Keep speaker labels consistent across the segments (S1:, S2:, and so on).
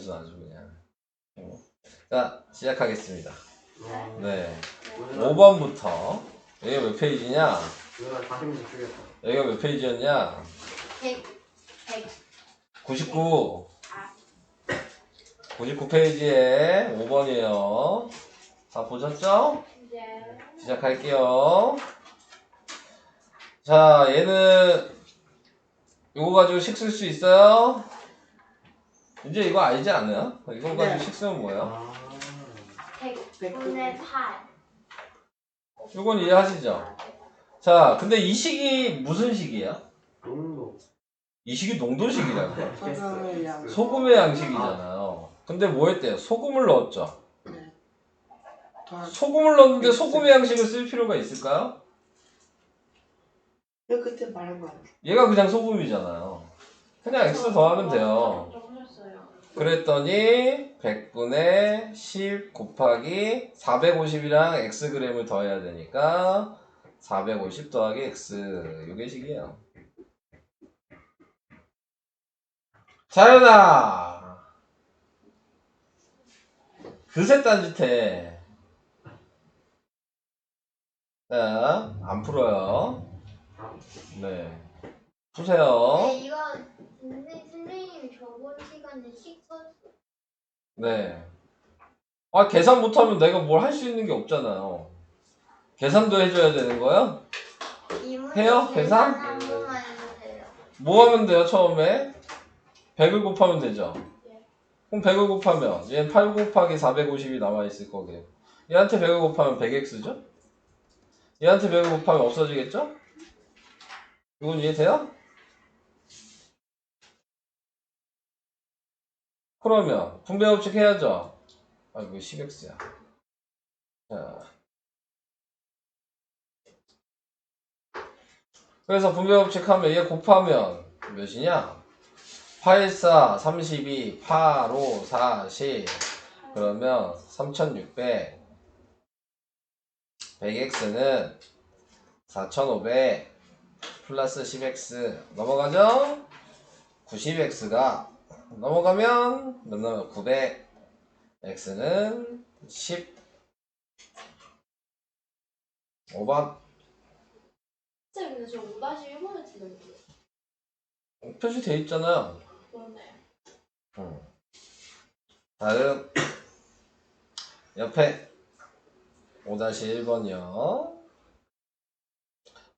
S1: 무슨 아주 그냥. 자, 시작하겠습니다. 네. 5번부터. 여기가 몇 페이지냐? 여기가 몇 페이지였냐? 99. 99페이지에 5번이에요. 다 보셨죠?
S2: 네.
S1: 시작할게요. 자, 얘는 이거 가지고 식 쓸 수 있어요? 이제 이거 알지 않아요? 이거 가지고 식 쓰면 뭐예요?
S2: 100분의 8.
S1: 이건 이해하시죠? 자, 근데 이 식이 무슨 식이야?
S3: 농도.
S1: 이 식이 농도식이라고.
S3: 소금의 양.
S1: 소금의 양식이잖아요. 근데 뭐 했대요? 소금을 넣었죠?
S3: 네.
S1: 소금을 넣었는데 소금의 양식을 쓸 필요가 있을까요?
S3: 왜 그때 말한 거 아니야?
S1: 얘가 그냥 소금이잖아요. 그냥 x 더하면 돼요. 그랬더니 100분의 10 곱하기 450이랑 xg을 더해야 되니까 450 더하기 x 요게 식이에요. 자연아, 그새 딴짓해. 자, 안 풀어요. 네, 푸세요.
S2: 네, 이거 선생님이 저번 시간에 식 썼어.
S1: 네. 아, 계산 못하면 내가 뭘 할 수 있는 게 없잖아요. 계산도 해줘야 되는 거야? 해요? 계산?
S2: 한 번만 해주세요.
S1: 뭐 하면 돼요, 처음에? 100을 곱하면 되죠?
S2: 네.
S1: 그럼 100을 곱하면 얘는 8 곱하기 450이 남아있을 거고요. 얘한테 100을 곱하면 100x죠? 얘한테 100을 곱하면 없어지겠죠? 이건 이해돼요? 그러면 분배법칙 해야죠? 아, 이거 10x야. 자. 그래서 분배법칙 하면 얘 곱하면 몇이냐? 8, 4, 32, 8, 5, 40 그러면 3600 100x는 4500 플러스 10x 넘어가죠? 90x가 넘어가면 몇 나와요? 900 x는 10 5번
S2: 쌤, 근데 저 5-1번에 틀렸는데.
S1: 표시되어 있잖아요.
S2: 그러네.
S1: 다음 옆에 5-1번이요.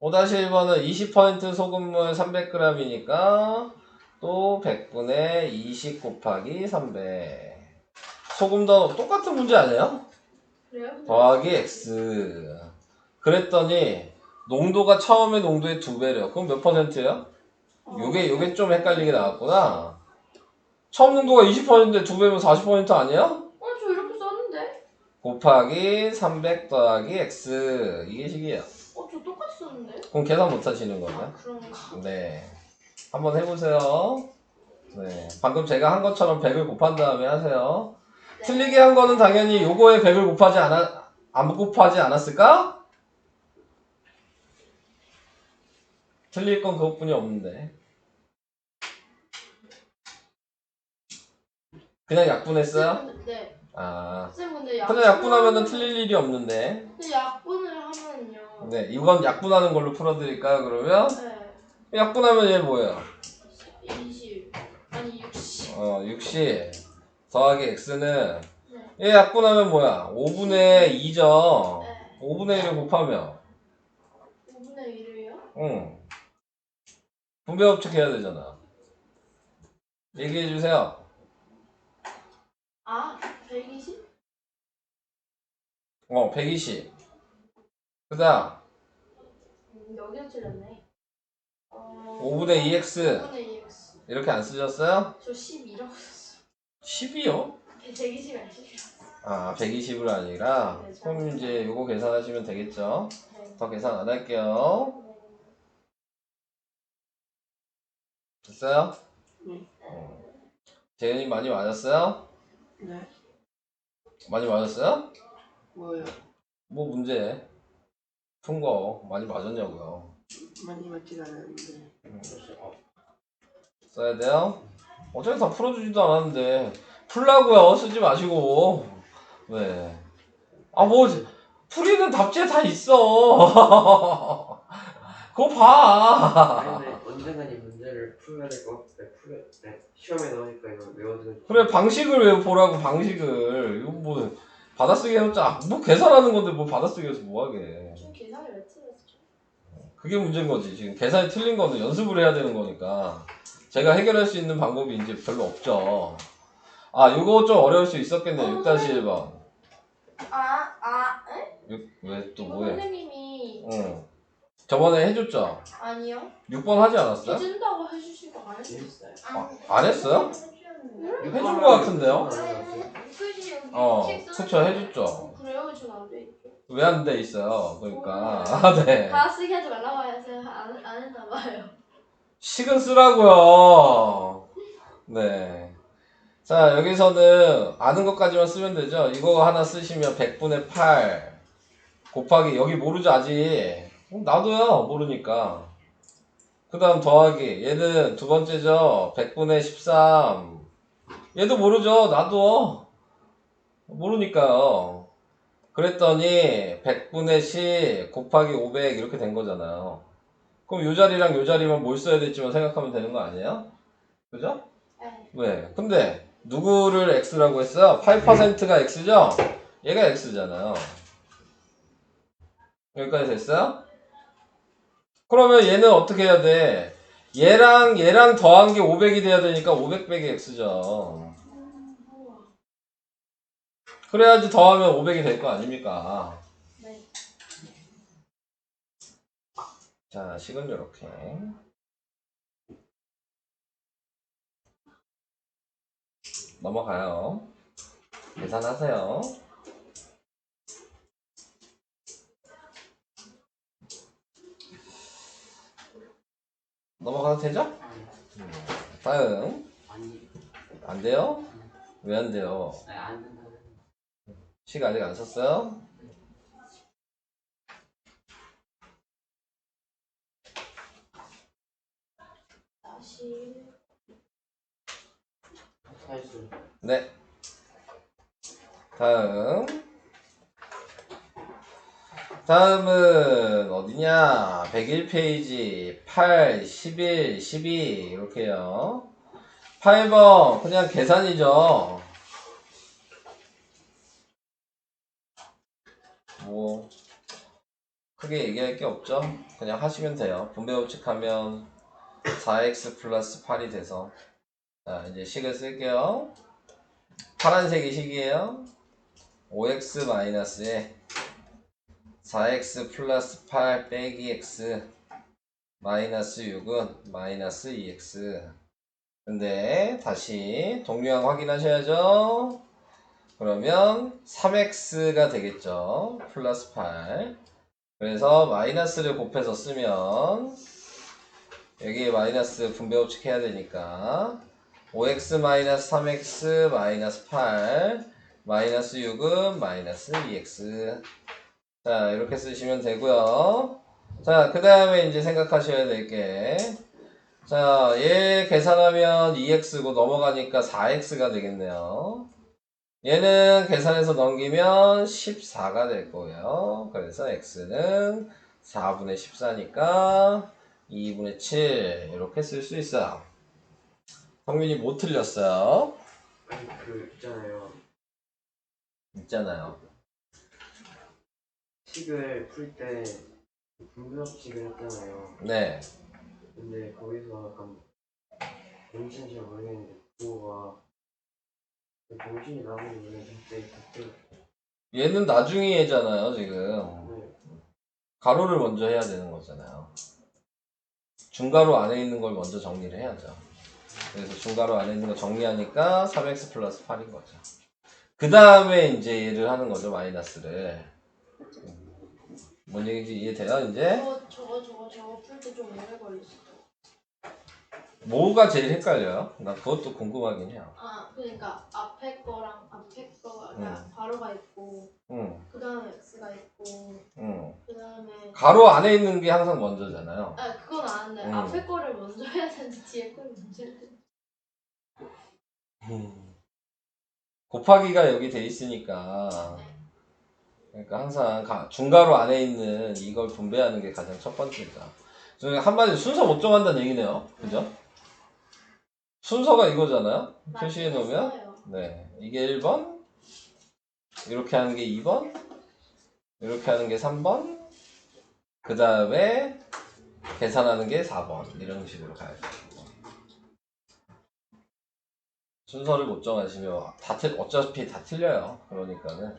S1: 5-1번은 20% 소금물 300g이니까 또 100분의 20 곱하기 300. 소금도 똑같은 문제 아니에요?
S2: 그래요?
S1: 더하기 x. 그랬더니 농도가 처음에 농도의 2배래요. 그럼 몇 %예요? 요게 좀 헷갈리게 나왔구나. 처음 농도가 20%인데 2배면 40% 아니에요?
S2: 저 이렇게 썼는데?
S1: 곱하기 300 더하기 x. 이게 식이에요.
S2: 저 똑같이 썼는데?
S1: 그럼 계산 못 하시는 거예요?
S2: 그러네.
S1: 네. 한번 해보세요. 네. 방금 제가 한 것처럼 100을 곱한 다음에 하세요.
S2: 네.
S1: 틀리게 한 거는 당연히 요거에 100을 안 곱하지 않았을까? 틀릴 건 그것뿐이 없는데. 그냥 약분했어요?
S2: 네.
S1: 아.
S2: 쌤, 근데
S1: 그냥 약분하면은 틀릴 일이 없는데.
S2: 근데 약분을 하면요.
S1: 네. 이건 약분하는 걸로 풀어드릴까요, 그러면?
S2: 네.
S1: 약분하면 얘 뭐예요?
S2: 20. 아니, 60.
S1: 60 더하기 x는
S2: 네.
S1: 얘 약분하면 뭐야? 5분의 2죠.
S2: 네.
S1: 5분의 1을 곱하면
S2: 5분의 1이에요?
S1: 응. 분배법칙 해야 되잖아. 얘기해주세요.
S2: 120?
S1: 120. 그 다음
S2: 여기는 틀렸네.
S1: 5분의 2x
S2: 5분의 2x.
S1: 이렇게 안 쓰셨어요?
S2: 저 12라고 썼어요.
S1: 10이요?
S2: 120이 아니에요.
S1: 아, 120은 아니라
S2: 네,
S1: 그럼 이제 요거 계산하시면 되겠죠?
S2: 네.
S1: 더 계산 안 할게요. 됐어요?
S3: 네.
S1: 재현이 많이 맞았어요?
S3: 네.
S1: 많이 맞았어요?
S3: 뭐요?
S1: 뭐 문제 푼 거 많이 맞았냐고요.
S3: 많이 맞진 않았는데.
S1: 써야 돼요? 어차피 다 풀어주지도 않았는데 풀라고요. 쓰지 마시고. 네. 아, 뭐, 풀이는 답지에 다 있어. 그거 봐.
S4: 아니 근데 언젠간 이 문제를 풀어야 될 것 같아. 시험에 나오니까 이거 외워두는.
S1: 그래, 방식을 왜 보라고, 방식을. 이거 뭐, 받아쓰기 해놓자. 뭐, 계산하는 건데, 뭐, 받아쓰기 해서 뭐 하게.
S2: 좀 계산이 왜 틀렸죠?
S1: 그게 문제인 거지. 지금 계산이 틀린 거는 연습을 해야 되는 거니까. 제가 해결할 수 있는 방법이 이제 별로 없죠. 아, 요거 좀 어려울 수 있었겠네. 6-1번. 왜 또
S2: 이거
S1: 뭐해?
S2: 선생님이
S1: 응. 저번에 해줬죠?
S2: 아니요.
S1: 6번 하지 않았어요?
S2: 해준다고 해주시고 안 해주셨어요.
S1: 안 했어요? 해준 거 같은데요? 그쵸, 해줬죠.
S2: 그래요? 전안 돼 있죠.
S1: 왜 안 돼 있어요? 그러니까. 아, 네.
S2: 다 쓰게 하지 말라고 해서 안 했나 봐요.
S1: 식은 쓰라고요. 네. 자, 여기서는 아는 것까지만 쓰면 되죠. 이거 하나 쓰시면 100분의 8 곱하기 여기 모르죠 아직. 나도요 모르니까. 그 다음 더하기 얘는 두 번째죠. 100분의 13 얘도 모르죠. 나도 모르니까요. 그랬더니 100분의 10 곱하기 500 이렇게 된 거잖아요. 그럼 요 자리랑 요 자리만 뭘 써야 될지만 생각하면 되는 거 아니에요? 그죠?
S2: 네.
S1: 왜? 근데 누구를 x라고 했어요? 8%가 x죠? 얘가 x잖아요. 여기까지 됐어요? 그러면 얘는 어떻게 해야 돼? 얘랑 더한 게 500이 돼야 되니까 500 빼기 x죠. 그래야지 더하면 500이 될 거 아닙니까?
S2: 네.
S1: 자, 식은 요렇게. 넘어가요. 계산하세요. 넘어가도 되죠? 다음.
S4: 아니
S1: 안 돼요? 왜 안 돼요?
S4: 안 된다.
S1: 식 아직 안 썼어요?
S2: 다시.
S4: 사실
S1: 네. 다음은 어디냐? 101페이지 8, 11, 12 이렇게요. 8번 그냥 계산이죠. 뭐 크게 얘기할 게 없죠. 그냥 하시면 돼요. 분배 법칙하면 4x 플러스 8이 돼서 자 이제 식을 쓸게요. 파란색이 식이에요. 5x 마이너스에 4x 플러스 8 빼기 x 마이너스 6은 마이너스 2x. 근데 다시 동류항 확인하셔야죠. 그러면 3x가 되겠죠. 플러스 8. 그래서 마이너스를 곱해서 쓰면 여기에 마이너스 분배법칙 해야 되니까 5x 마이너스 3x 마이너스 8 마이너스 6은 마이너스 2x. 자 이렇게 쓰시면 되고요. 자 그 다음에 이제 생각하셔야 될게 자 얘 계산하면 2x고 넘어가니까 4x가 되겠네요. 얘는 계산해서 넘기면 14가 될 거예요. 그래서 x는 4분의 14니까 2분의 7 이렇게 쓸 수 있어요. 성민이 못 틀렸어요.
S4: 아니 그
S1: 있잖아요.
S4: 식을 풀 때 분배법칙을 했잖아요.
S1: 네.
S4: 근데 거기서 약간 뭔지는 잘 모르겠는데 그거가 정신이 나오는 왜 그때
S1: 얘는 나중에 얘잖아요 지금. 가로를 먼저 해야 되는 거잖아요. 중가로 안에 있는 걸 먼저 정리를 해야죠. 그래서 중가로 안에 있는 거 정리하니까 3x 플러스 8인 거죠. 그 다음에 이제 얘를 하는 거죠. 마이너스를. 뭔 얘기인지 이해돼요 이제?
S2: 저거 풀 때 좀 오래 걸리시죠?
S1: 뭐가 제일 헷갈려요? 나 그것도 궁금하긴 해요.
S2: 아, 그러니까 앞에 거가 가로가 있고,
S1: 응.
S2: 그 다음에 x가 있고,
S1: 응.
S2: 그 다음에
S1: 가로 안에 있는 게 항상 먼저잖아요.
S2: 그건 아는데 앞에 거를 먼저 해야 되는지 뒤에 거를 먼저 해야 되는지.
S1: 곱하기가 여기 돼 있으니까 그러니까 항상 중괄호 안에 있는 이걸 분배하는 게 가장 첫 번째다. 한마디로 순서 못 정한다는 얘기네요. 그죠? 순서가 이거잖아요. 표시해 놓으면
S2: 맞겠어요.
S1: 네, 이게 1번, 이렇게 하는 게 2번, 이렇게 하는 게 3번, 그 다음에 계산하는 게 4번 이런 식으로 가야 돼요. 순서를 못 정하시면 어차피 다 틀려요. 그러니까는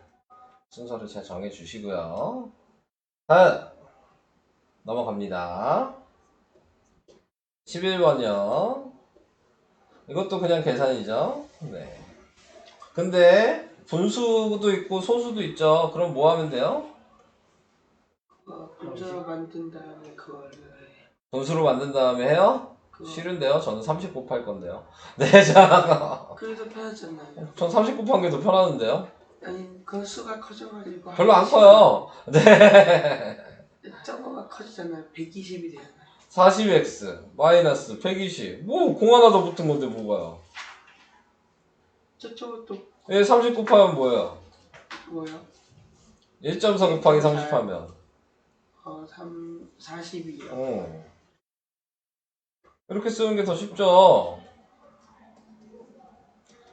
S1: 순서를 잘 정해 주시고요. 다음 넘어갑니다. 11번이요. 이것도 그냥 계산이죠. 네. 근데 분수도 있고 소수도 있죠. 그럼 뭐 하면 돼요?
S3: 분수로 만든 다음에 그거를
S1: 분수로 만든 다음에 해요?
S3: 그거
S1: 싫은데요? 저는 30 곱할 건데요. 네, 자.
S3: 그래도 편하잖아요.
S1: 전 30 곱한 게 더 편하는데요?
S3: 아니 그 수가 커져가지고
S1: 별로 안 커요. 네.
S3: 저거가 커지잖아요. 120이 되잖아요.
S1: 40x 마이너스 120. 뭐, 공 하나 더 붙은 건데 뭐가요?
S3: 저쪽은 또
S1: 예, 30 곱하면 뭐예요?
S3: 뭐요?
S1: 1.4 곱하기 30 하면.
S3: 40이요.
S1: 이렇게 쓰는 게 더 쉽죠?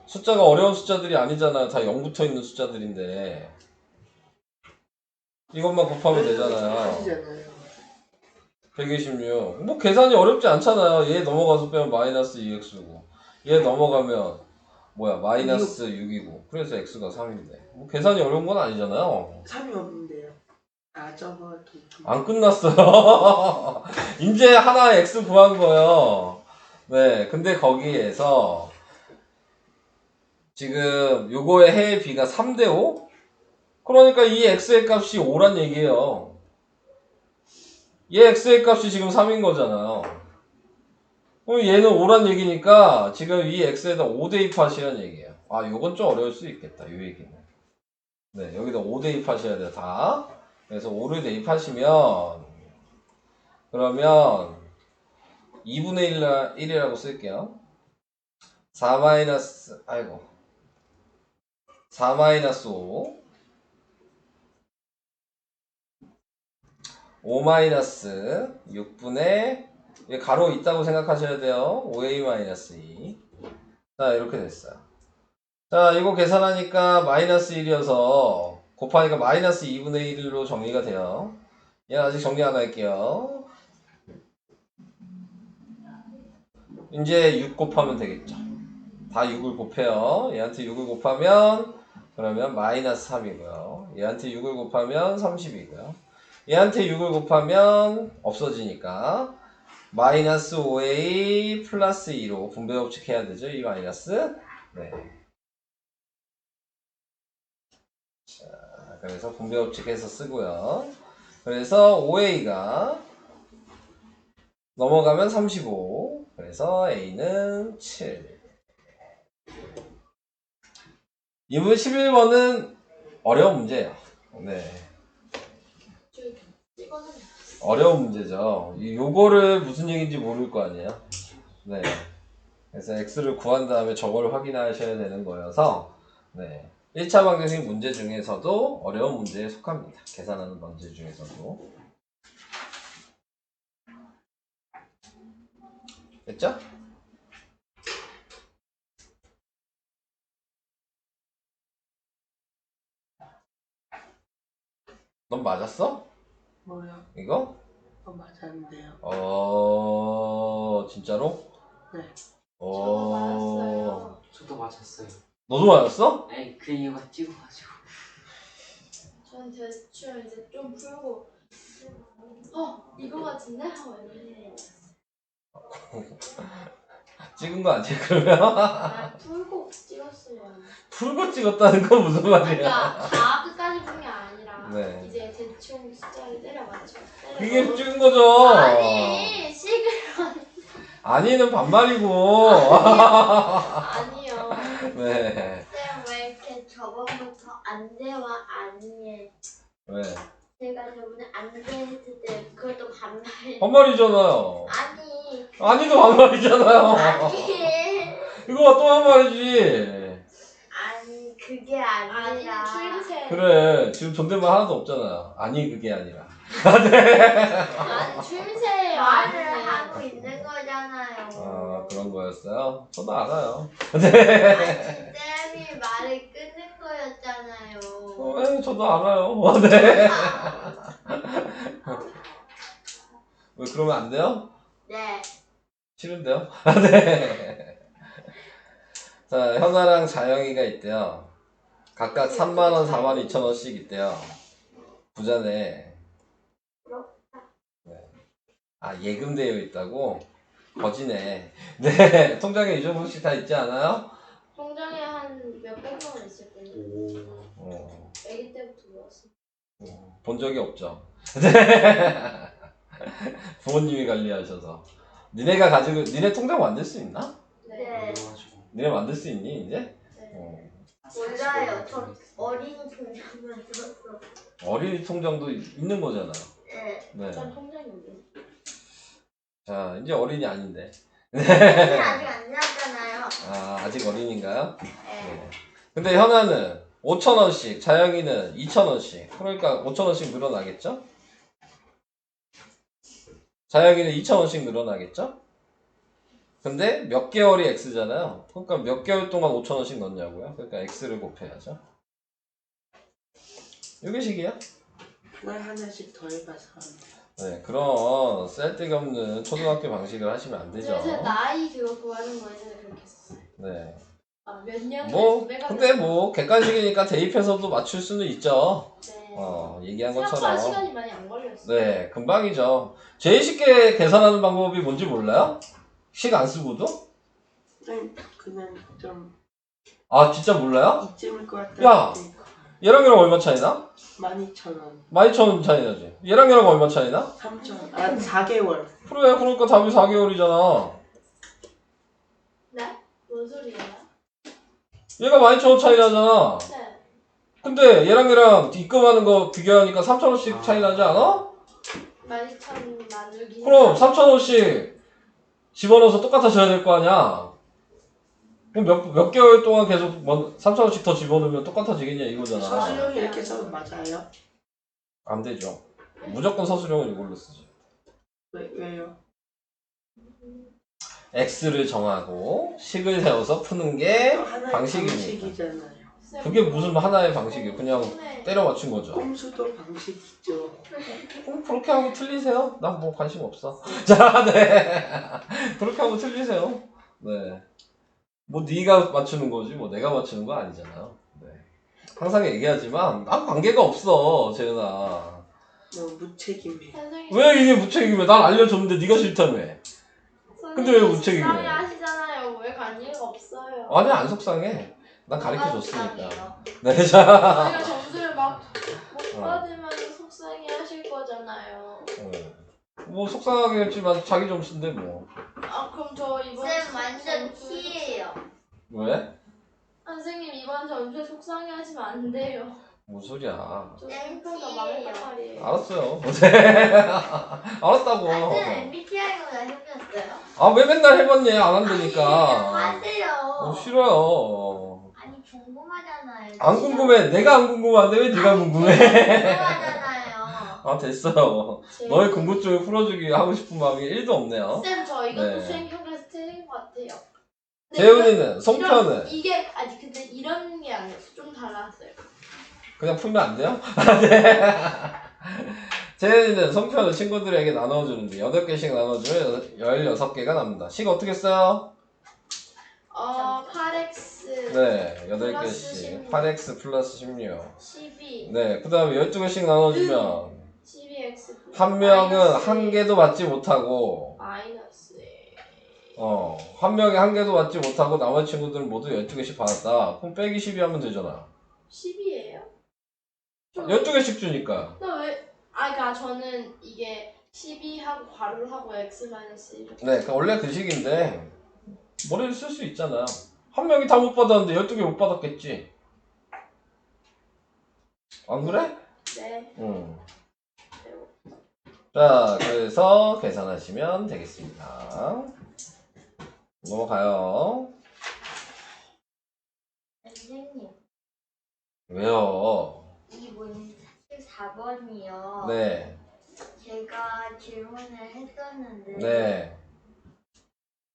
S1: 숫자가 어려운 숫자들이 아니잖아요. 다 0 붙어 있는 숫자들인데. 이것만 곱하면 되잖아요.
S3: 커지잖아요.
S1: 126. 뭐 계산이 어렵지 않잖아요. 얘 넘어가서 빼면 마이너스 2x고. 얘 넘어가면 뭐야 마이너스 6이고. 그래서 x가 3인데. 뭐 계산이 어려운 건 아니잖아요.
S3: 3이 없는데요. 저거
S1: 안 끝났어요. 이제 하나 x 구한 거예요. 네, 근데 거기에서 지금 요거의 해의 b가 3대 5? 그러니까 이 x의 값이 5란 얘기예요. 얘 x의 값이 지금 3인 거잖아요. 그럼 얘는 5란 얘기니까 지금 이 x에다 5 대입하시라는 얘기예요. 아, 요건 좀 어려울 수 있겠다. 요 얘기는. 네, 여기다 5 대입하셔야 돼요. 다. 그래서 5를 대입하시면 그러면 2분의 1이라고 쓸게요. 4 마이너스, 아이고. 4 마이너스 5. 5 마이너스 6분의, 이게 가로 있다고 생각하셔야 돼요. 5a 마이너스 2. 자, 이렇게 됐어요. 자, 이거 계산하니까 마이너스 1이어서 곱하니까 마이너스 2분의 1로 정리가 돼요. 얘는 아직 정리 안 할게요. 이제 6 곱하면 되겠죠. 다 6을 곱해요. 얘한테 6을 곱하면 그러면 마이너스 3이고요. 얘한테 6을 곱하면 30이고요. 얘한테 6을 곱하면 없어지니까 마이너스 5a 플러스 2로 분배 법칙 해야 되죠. 이 마이너스. 네. 자, 그래서 분배 법칙 해서 쓰고요. 그래서 5a가 넘어가면 35. 그래서 a는 7. 이분 11번은 어려운 문제예요. 네. 어려운 문제죠. 요거를 무슨 얘기인지 모를 거 아니에요. 네. 그래서 x를 구한 다음에 저걸 확인하셔야 되는 거여서 네. 1차 방정식 문제 중에서도 어려운 문제에 속합니다. 계산하는 문제 중에서도. 됐죠? 넌 맞았어?
S3: 뭐요?
S1: 이거?
S3: 맞았는데요.
S1: 진짜로?
S3: 네.
S2: 저도 맞았어요.
S4: 저도 맞았어요.
S1: 너도 맞았어?
S4: 아니 그 이유가 찍어가지고.
S2: 전 대충 이제 좀 풀고 이거 같은데? 하고 이렇게
S1: 찍은 거 아니야, 그러면?
S2: 풀고 찍었어요.
S1: 풀고 찍었다는 건 무슨 말이야?
S2: 그러니까 다 끝까지 본 게 아니라
S1: 네.
S2: 이제 대충 숫자를 때려 맞춰.
S1: 그게 찍은 거죠?
S2: 아니 식을
S1: 아니는 반말이고.
S2: 아니요.
S1: 네.
S2: 쌤 왜 이렇게 저번부터 안돼와 아니에
S1: 왜?
S2: 제가 저번에 안돼 했을 때 그것도 반말.
S1: 반말이잖아요.
S2: 아니
S1: 아니도 반말이잖아요.
S2: 아니
S1: 이거 또 반말이지.
S2: 아니 그게
S5: 아니
S2: 아니라
S5: 추임새.
S1: 그래 지금 존댓말 하나도 없잖아. 아니 그게 아니라.
S5: 아니 추임새예요.
S2: 말을
S5: 아니지.
S2: 하고 있는 거잖아요.
S1: 아 그런 거였어요? 저도 알아요.
S2: 아니 쌤이 말을 끊는 거였잖아요.
S1: 네, 저도 알아요. 네. 왜 그러면 안 돼요?
S2: 네.
S1: 싫은데요? 네. 자, 현아랑 자영이가 있대요. 각각 3만원, 42,000원씩 있대요. 부자네. 네. 아, 예금되어 있다고? 거지네. 네, 통장에 이 정도씩 다 있지 않아요?
S5: 통장에 한 몇백만 원 있을 거예요.
S1: 어,
S5: 아기 때부터 모았어.
S1: 본 적이 없죠. 네. 부모님이 관리하셔서. 니네 통장 만들 수 있나?
S2: 네.
S1: 니네 만들 수 있니, 이제?
S5: 네.
S2: 몰라요. 저 어린이 통장만 들었어.
S1: 어린이 통장도 있는 거잖아.
S2: 네.
S1: 네.
S5: 전 통장이 없네.
S1: 자, 이제 어린이 아닌데.
S2: 쌤이 아직 안 지났잖아요.
S1: 아, 아직 어린인가요?
S2: 네.
S1: 네. 근데 현아는 5,000원씩, 자영이는 2,000원씩. 그러니까 5,000원씩 늘어나겠죠? 자영이는 2,000원씩 늘어나겠죠? 근데 몇 개월이 X잖아요. 그러니까 몇 개월 동안 5,000원씩 넣냐고요? 그러니까 X를 곱해야죠. 이게 식이야?
S3: 말 하나씩 더 해봐서.
S1: 네, 그런 쓸데가 없는 초등학교 방식을 하시면 안 되죠.
S5: 요새 나이 그거 구하는 거 예전에 그렇게 했었어요.
S1: 네.
S5: 몇 년에
S1: 뭐,
S5: 구매가
S1: 근데
S5: 됐나?
S1: 뭐, 객관식이니까 대입해서도 맞출 수는 있죠.
S5: 네.
S1: 얘기한
S5: 생각보다
S1: 것처럼.
S5: 시간이 많이 안 걸렸어.
S1: 네, 금방이죠. 제일 쉽게 계산하는 방법이 뭔지 몰라요? 식 안 쓰고도?
S3: 그냥 좀
S1: 아, 진짜 몰라요?
S3: 이쯤일 것 같다.
S1: 야! 얘랑 얘랑 얼마 차이나?
S3: 12,000원.
S1: 12,000원 차이 나지. 얘랑 얘랑 얼마 차이나?
S3: 3,000원. 아 4개월.
S1: 그래, 그러니까 답이 4개월이잖아.
S5: 네? 뭔 소리예요?
S1: 얘가 12,000원 차이 나잖아.
S5: 네.
S1: 근데 얘랑 얘랑 입금하는 거 비교하니까 3,000원씩 차이 나지 않아?
S5: 12,000 나누기.
S1: 그럼 3,000원씩 집어넣어서 똑같아져야 될 거 아니야. 그럼 몇 개월 동안 계속 3,000원씩 더 집어넣으면 똑같아지겠냐 이거잖아.
S3: 서술형이 이렇게 써도 맞아요?
S1: 안 되죠. 무조건 서술형은 이걸로 쓰지.
S3: 왜요?
S1: X를 정하고 식을 세워서 푸는 게
S3: 또 하나의
S1: 방식이니까.
S3: 방식이잖아요.
S1: 그게 무슨 하나의 방식이에요. 그냥
S5: 네.
S1: 때려 맞춘 거죠.
S3: 꼼수도 방식이죠.
S1: 그렇게 하고 틀리세요? 난 뭐 관심 없어. 자, 네. 그렇게 하고 틀리세요. 네. 뭐 네가 맞추는 거지 뭐 내가 맞추는 거 아니잖아요. 네. 항상 얘기하지만 난 관계가 없어, 재은아.
S3: 너무 무책임해.
S5: 선생님.
S1: 왜 이게 무책임해? 난 알려줬는데 네가 싫다며. 근데 왜 무책임해?
S5: 속상해 하시잖아요. 왜 관계가 없어요?
S1: 아니 안 속상해. 난 가르쳐 줬으니까.
S5: 속상해요?
S1: 네, 자.
S5: 저희가 점수를 막 못
S1: 어.
S5: 받으면 속상해 하실 거잖아요.
S1: 뭐 속상하게 했지만 자기 점수인데 뭐.
S5: 아 그럼 저 이번
S2: 쌤 완전
S5: 점수에
S2: T예요.
S1: 왜?
S5: 선생님 이번 점수에 속상해 하시면 안 돼요.
S1: 뭔 소리야.
S5: 저 생각보다 망했단 말이에요.
S1: 알았어요. 알았다고.
S2: 완전 MBTI보다 해보셨어요?
S1: 아 왜 맨날 해봤니? 안 한다니까.
S2: 하세요.
S1: 싫어요.
S2: 아니 궁금하잖아요.
S1: 안 궁금해. 내가 안 궁금한데 왜 네가 궁금해?
S2: 궁금하잖아요.
S1: 아 됐어요. 너의 궁금증을 풀어주기 하고 싶은 마음이 1도 없네요.
S5: 쌤 저 이것도
S1: 네.
S5: 수행 평가에서 틀린 것 같아요. 근데
S1: 재훈이는 송편은
S5: 이게 아니 근데 이런 게 아니었어. 좀 달랐어요.
S1: 그냥 풀면 안 돼요? 네. 재훈이는 송편을 친구들에게 나눠주는데 8개씩 나눠주면 16개가 남는다. 식 어떻게 써요?
S5: 8x
S1: 네,
S5: 플러스
S1: 8개씩.
S5: 16.
S1: 8x 플러스 16.
S5: 12
S1: 네, 그 다음에 12개씩 나눠주면
S5: 12x
S1: 한 명은 한 개도 받지 못하고
S5: 마이너스
S1: 한 명이 한 개도 받지 못하고 나머지 친구들은 모두 12개씩 받았다. 그럼 빼기 12 하면 되잖아.
S5: 10이에요?
S1: 12개씩 주니까.
S5: 그러니까 저는 이게 12하고 괄호를 하고 x-1
S1: 네, 그러니까 원래 그 식인데 머리를 쓸 수 있잖아요. 한 명이 다 못 받았는데 12개 못 받았겠지. 안 그래?
S5: 네.
S1: 자, 그래서 계산하시면 되겠습니다. 넘어가요.
S2: 선생님.
S1: 왜요?
S2: 이분 4번이요.
S1: 네.
S2: 제가 질문을 했었는데
S1: 네.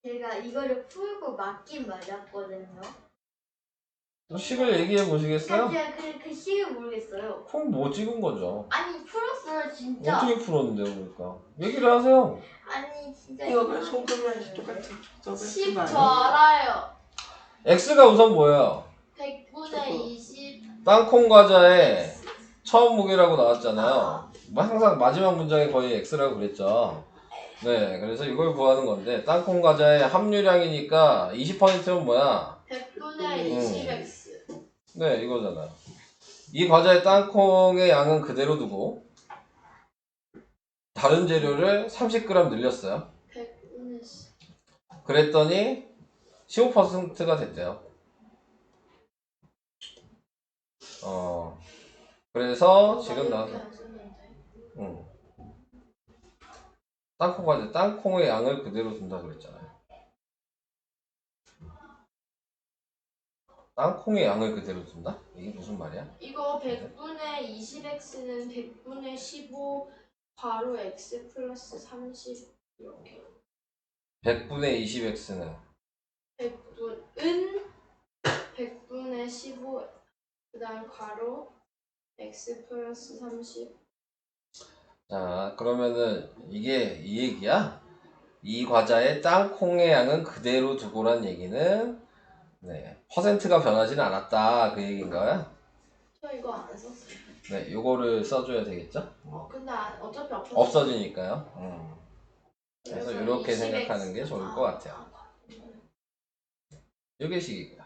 S2: 제가 이거를 풀고 맞긴 맞았거든요.
S1: 또 식을 얘기해 보시겠어요?
S2: 제가 그 식을 모르겠어요.
S1: 그럼 뭐 찍은 거죠?
S2: 아니 풀었어요 진짜.
S1: 어떻게 풀었는데요, 그러니까? 얘기를 하세요.
S2: 아니 진짜
S3: 이거 그냥 속으면 똑같은 저거
S5: 10
S3: 거
S5: 저
S3: 아니에요?
S5: 알아요.
S1: x가 우선 뭐예요?
S5: 100분의 20
S1: 땅콩 과자의 처음 무게라고 나왔잖아요. 뭐 항상 마지막 문장에 거의 x라고 그랬죠. 네, 그래서 이걸 구하는 건데 땅콩 과자의 함유량이니까 20%는 뭐야?
S5: 100분의 20x.
S1: 네, 이거잖아요. 이 과자의 땅콩의 양은 그대로 두고 다른 재료를 30g 늘렸어요.
S5: 100분의 10.
S1: 그랬더니 15%가 됐대요. 그래서 지금 나와서 땅콩 과자 땅콩의 양을 그대로 둔다 그랬잖아요. 땅콩의 양을 그대로 둔다? 이게 무슨 말이야?
S5: 이거 100분의 20x는 100분의 15 바로 x 플러스 30 이렇게.
S1: 100분의 20x는
S5: 100분은 100분의 15 그다음 괄호 x 플러스 30.
S1: 자, 그러면은 이게 이 얘기야? 이 과자의 땅콩의 양은 그대로 두고란 얘기는 네, 퍼센트가 변하지는 않았다 그 얘기인가요?
S5: 저 이거 안 썼어요.
S1: 네, 요거를 써줘야 되겠죠?
S5: 근데 어차피
S1: 없어지니까요. 그래서 이렇게 생각하는 게 좋을 것 같아요. 요게 식이고요.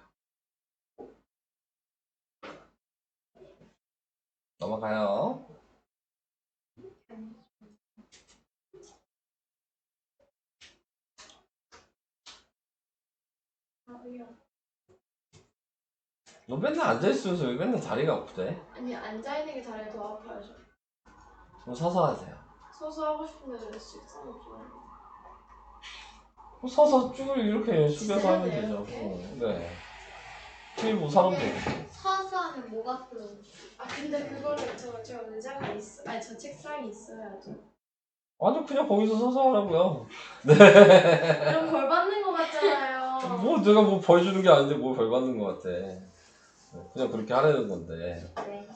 S1: 넘어가요. 너 맨날 앉아있으면서 왜 맨날 다리가 아프대?
S5: 아니 앉아있는 게 다리가 더 아파요. 저.
S1: 그럼 서서 하세요.
S5: 서서 하고 싶은데 식사는 좋아해요.
S1: 그럼 서서 쭉 이렇게 숙여서 하면
S5: 돼요,
S1: 되죠.
S5: 이렇게?
S1: 네. 뒤에 뭐 사람 되고.
S2: 서서 하면 뭐가 풀어?
S5: 아 근데 그거를 저 의자가 있어. 아니 저 책상이 있어야죠.
S1: 아니 그냥 거기서 서서 하라고요.
S5: 그럼 벌 받는 거 같잖아요.
S1: 뭐 내가 뭐 벌 주는 게 아닌데 뭘 벌 받는 것 같아. 그냥 그렇게 하라는 건데.
S2: 네.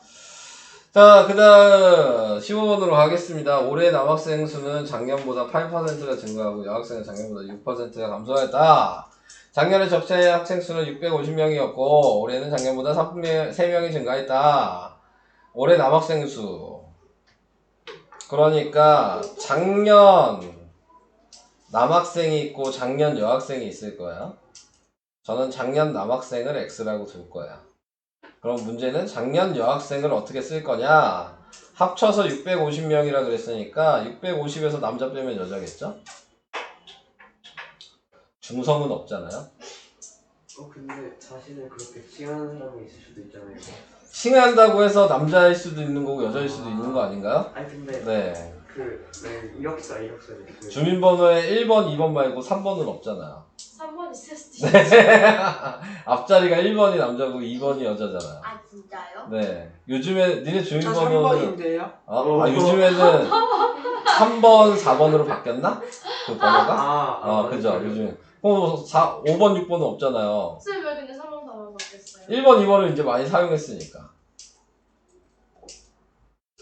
S1: 자, 그 다음 15번으로 가겠습니다. 올해 남학생 수는 작년보다 8%가 증가하고 여학생은 작년보다 6%가 감소했다. 작년에 적재 학생 수는 650명이었고 올해는 작년보다 3명이 증가했다. 올해 남학생 수. 그러니까 작년 남학생이 있고 작년 여학생이 있을 거야. 저는 작년 남학생을 X라고 둘 거야. 그럼 문제는 작년 여학생을 어떻게 쓸 거냐? 합쳐서 650명이라 그랬으니까 650에서 남자 빼면 여자겠죠? 중성은 없잖아요.
S4: 근데 자신을 그렇게 칭하는 사람이 있을 수도 있잖아요.
S1: 칭한다고 해서 남자일 수도 있는 거고 여자일 수도 있는 거 아닌가요?
S4: 아니 근데
S1: 네.
S4: 왜 이력서
S1: 주민번호에 1번, 2번 말고 3번은 없잖아요.
S5: 3번 있을 수도 있어.
S1: 앞자리가 1번이 남자고 2번이 여자잖아요.
S2: 아 진짜요?
S1: 네. 요즘에 니네
S3: 저
S1: 주민번호는
S3: 3번인데요.
S1: 요즘에는 3번, 4번으로 바뀌었나? 그 번호가? 그죠. 요즘 5번, 6번은 없잖아요.
S5: 선생님 왜 근데 3번 4번 바뀌었어요?
S1: 1번, 2번을 이제 많이 사용했으니까.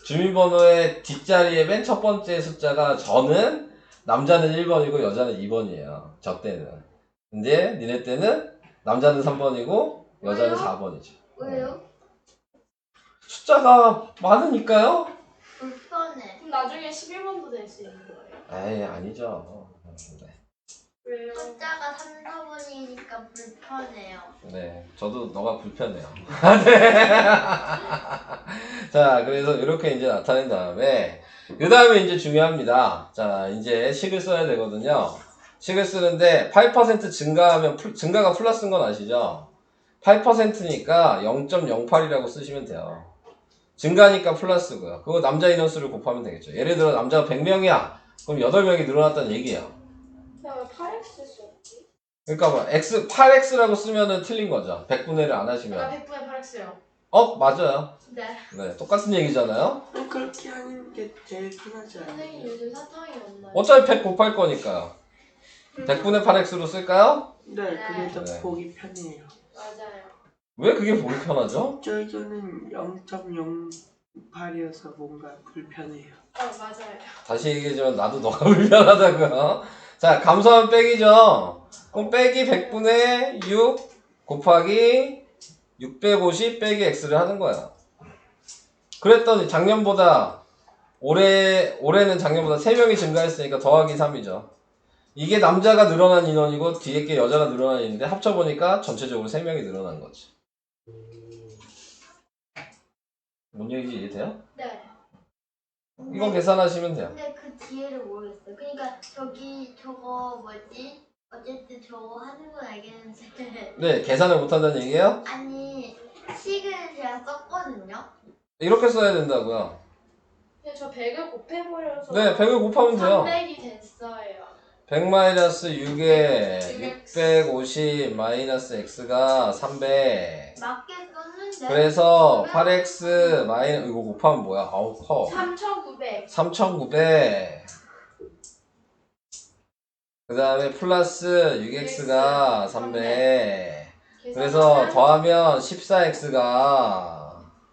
S1: 주민번호의 뒷자리에 맨 첫 번째 숫자가 저는 남자는 1번이고 여자는 2번이에요. 저 때는. 근데 니네 때는 남자는 3번이고 여자는
S2: 왜요?
S1: 4번이죠.
S2: 왜요?
S1: 숫자가 많으니까요?
S2: 불편해.
S5: 그럼 나중에 11번도 될 수 있는 거예요?
S1: 에이, 아니죠. 네.
S5: 왜요?
S2: 숫자가 3, 4번이니까 불편해요.
S1: 네, 저도 너가 불편해요. 네. 자, 그래서 이렇게 이제 나타낸 다음에, 그 다음에 이제 중요합니다. 자, 이제 식을 써야 되거든요. 식을 쓰는데 8% 증가하면, 증가가 플러스인 건 아시죠? 8%니까 0.08이라고 쓰시면 돼요. 증가니까 플러스고요. 그거 남자 인원수를 곱하면 되겠죠. 예를 들어 남자가 100명이야. 그럼 8명이 늘어났다는 얘기예요.
S5: 왜 8x 수 없지?
S1: 그러니까 뭐 8x라고 쓰면은 틀린 거죠. 100분의 1을 안 하시면.
S5: 나 100분의 8x요.
S1: 맞아요.
S5: 네.
S1: 네, 똑같은 얘기잖아요.
S3: 그렇게 하는 게 제일 편하지
S5: 선생님
S3: 않아요?
S5: 요즘 사탕이 없나요?
S1: 어차피 100 곱할 거니까요. 100분의 8x로 쓸까요?
S3: 네, 그게 더
S1: 네.
S3: 보기 편해요.
S5: 맞아요.
S1: 왜 그게 보기 편하죠?
S3: 저는 0.08이어서 뭔가 불편해요.
S5: 맞아요.
S1: 다시 얘기해주면 나도 너가 불편하다고요. 자, 감소하면 빼기죠. 그럼 빼기 100분의 6 곱하기 650 빼기 x를 하는 거야. 그랬더니 작년보다 올해는 작년보다 3명이 증가했으니까 더하기 3이죠. 이게 남자가 늘어난 인원이고 뒤에 게 여자가 늘어난 인원인데 합쳐보니까 전체적으로 3명이 늘어난 거지. 뭔 얘기인지 이해돼요?
S5: 네.
S1: 이거 계산하시면 돼요.
S2: 근데 그 뒤에를 모르겠어요. 그러니까 저거 뭐지? 어쨌든 저거 하는 건 알겠는데
S1: 네, 계산을 못한다는 얘기예요?
S2: 아니 식을 제가 썼거든요.
S1: 이렇게 써야 된다고요.
S5: 근데 저 100을 곱해버려서
S1: 네, 100을 곱하면 돼요.
S5: 300이 됐어요.
S1: 100-6에 650 마이너스 x가 300.
S2: 맞게 썼는데
S1: 그래서 8x 마이너스 이거 곱하면 뭐야? 아우 커.
S5: 3900.
S1: 3900. 그 다음에 플러스 6x가 300. 그래서 더하면 14x가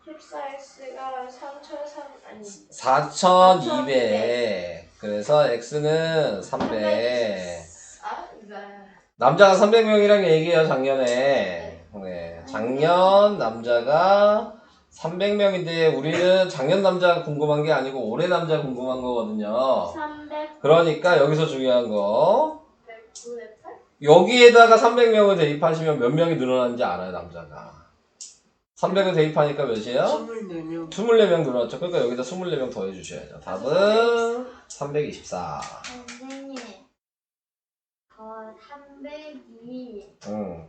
S5: 14x가 3003 아니
S1: 4200. 그래서 x는 300.
S5: 네.
S1: 남자가 300명이란 얘기예요, 작년에. 네. 작년 남자가 300명인데 우리는 작년 남자가 궁금한 게 아니고 올해 남자 궁금한 거거든요.
S5: 300
S1: 그러니까 여기서 중요한 거
S5: 100분의 8?
S1: 여기에다가 300명을 대입하시면 몇 명이 늘어나는지 알아요, 남자가. 300을 대입하니까 몇이에요?
S3: 24명.
S1: 24명 늘어났죠. 그러니까 여기다 24명 더해 주셔야죠. 답은 324.
S2: 선생님 저 300이
S1: 응.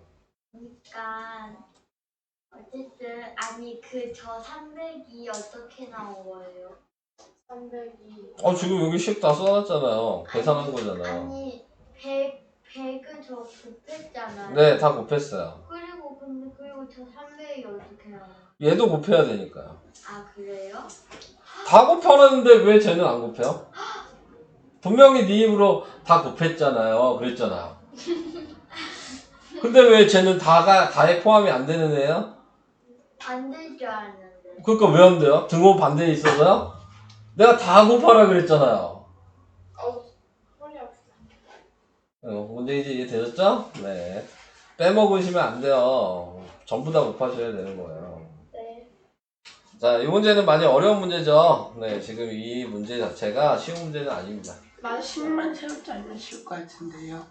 S2: 그러니까 어쨌든 아니 그 저 300이 어떻게 나온 거예요?
S5: 302
S1: 지금 여기 식 다 써놨잖아요. 계산한 거잖아요.
S2: 아니 100은 저 곱했잖아요.
S1: 네, 다 곱했어요.
S2: 그리고 저 300이 어떻게 나와요?
S1: 얘도 곱해야 되니까요.
S2: 아 그래요?
S1: 다 곱하는데 왜 쟤는 안 곱해요? 분명히 네 입으로 다 곱했잖아요. 그랬잖아요. 근데 왜 쟤는 다에 포함이 안 되는 애예요?
S2: 안 될 줄 알았는데.
S1: 그러니까 왜 안 돼요? 등호 반대에 있어서요? 내가 다 곱하라 그랬잖아요.
S5: 허리 아프다.
S1: 문제 이제 이해되셨죠? 네. 빼먹으시면 안 돼요. 전부 다 곱하셔야 되는 거예요.
S5: 네.
S1: 자, 이 문제는 많이 어려운 문제죠? 네, 지금 이 문제 자체가 쉬운 문제는 아닙니다.
S5: 맛있어.
S3: 10만 세우지 않으면 쉬울 것 같은데요.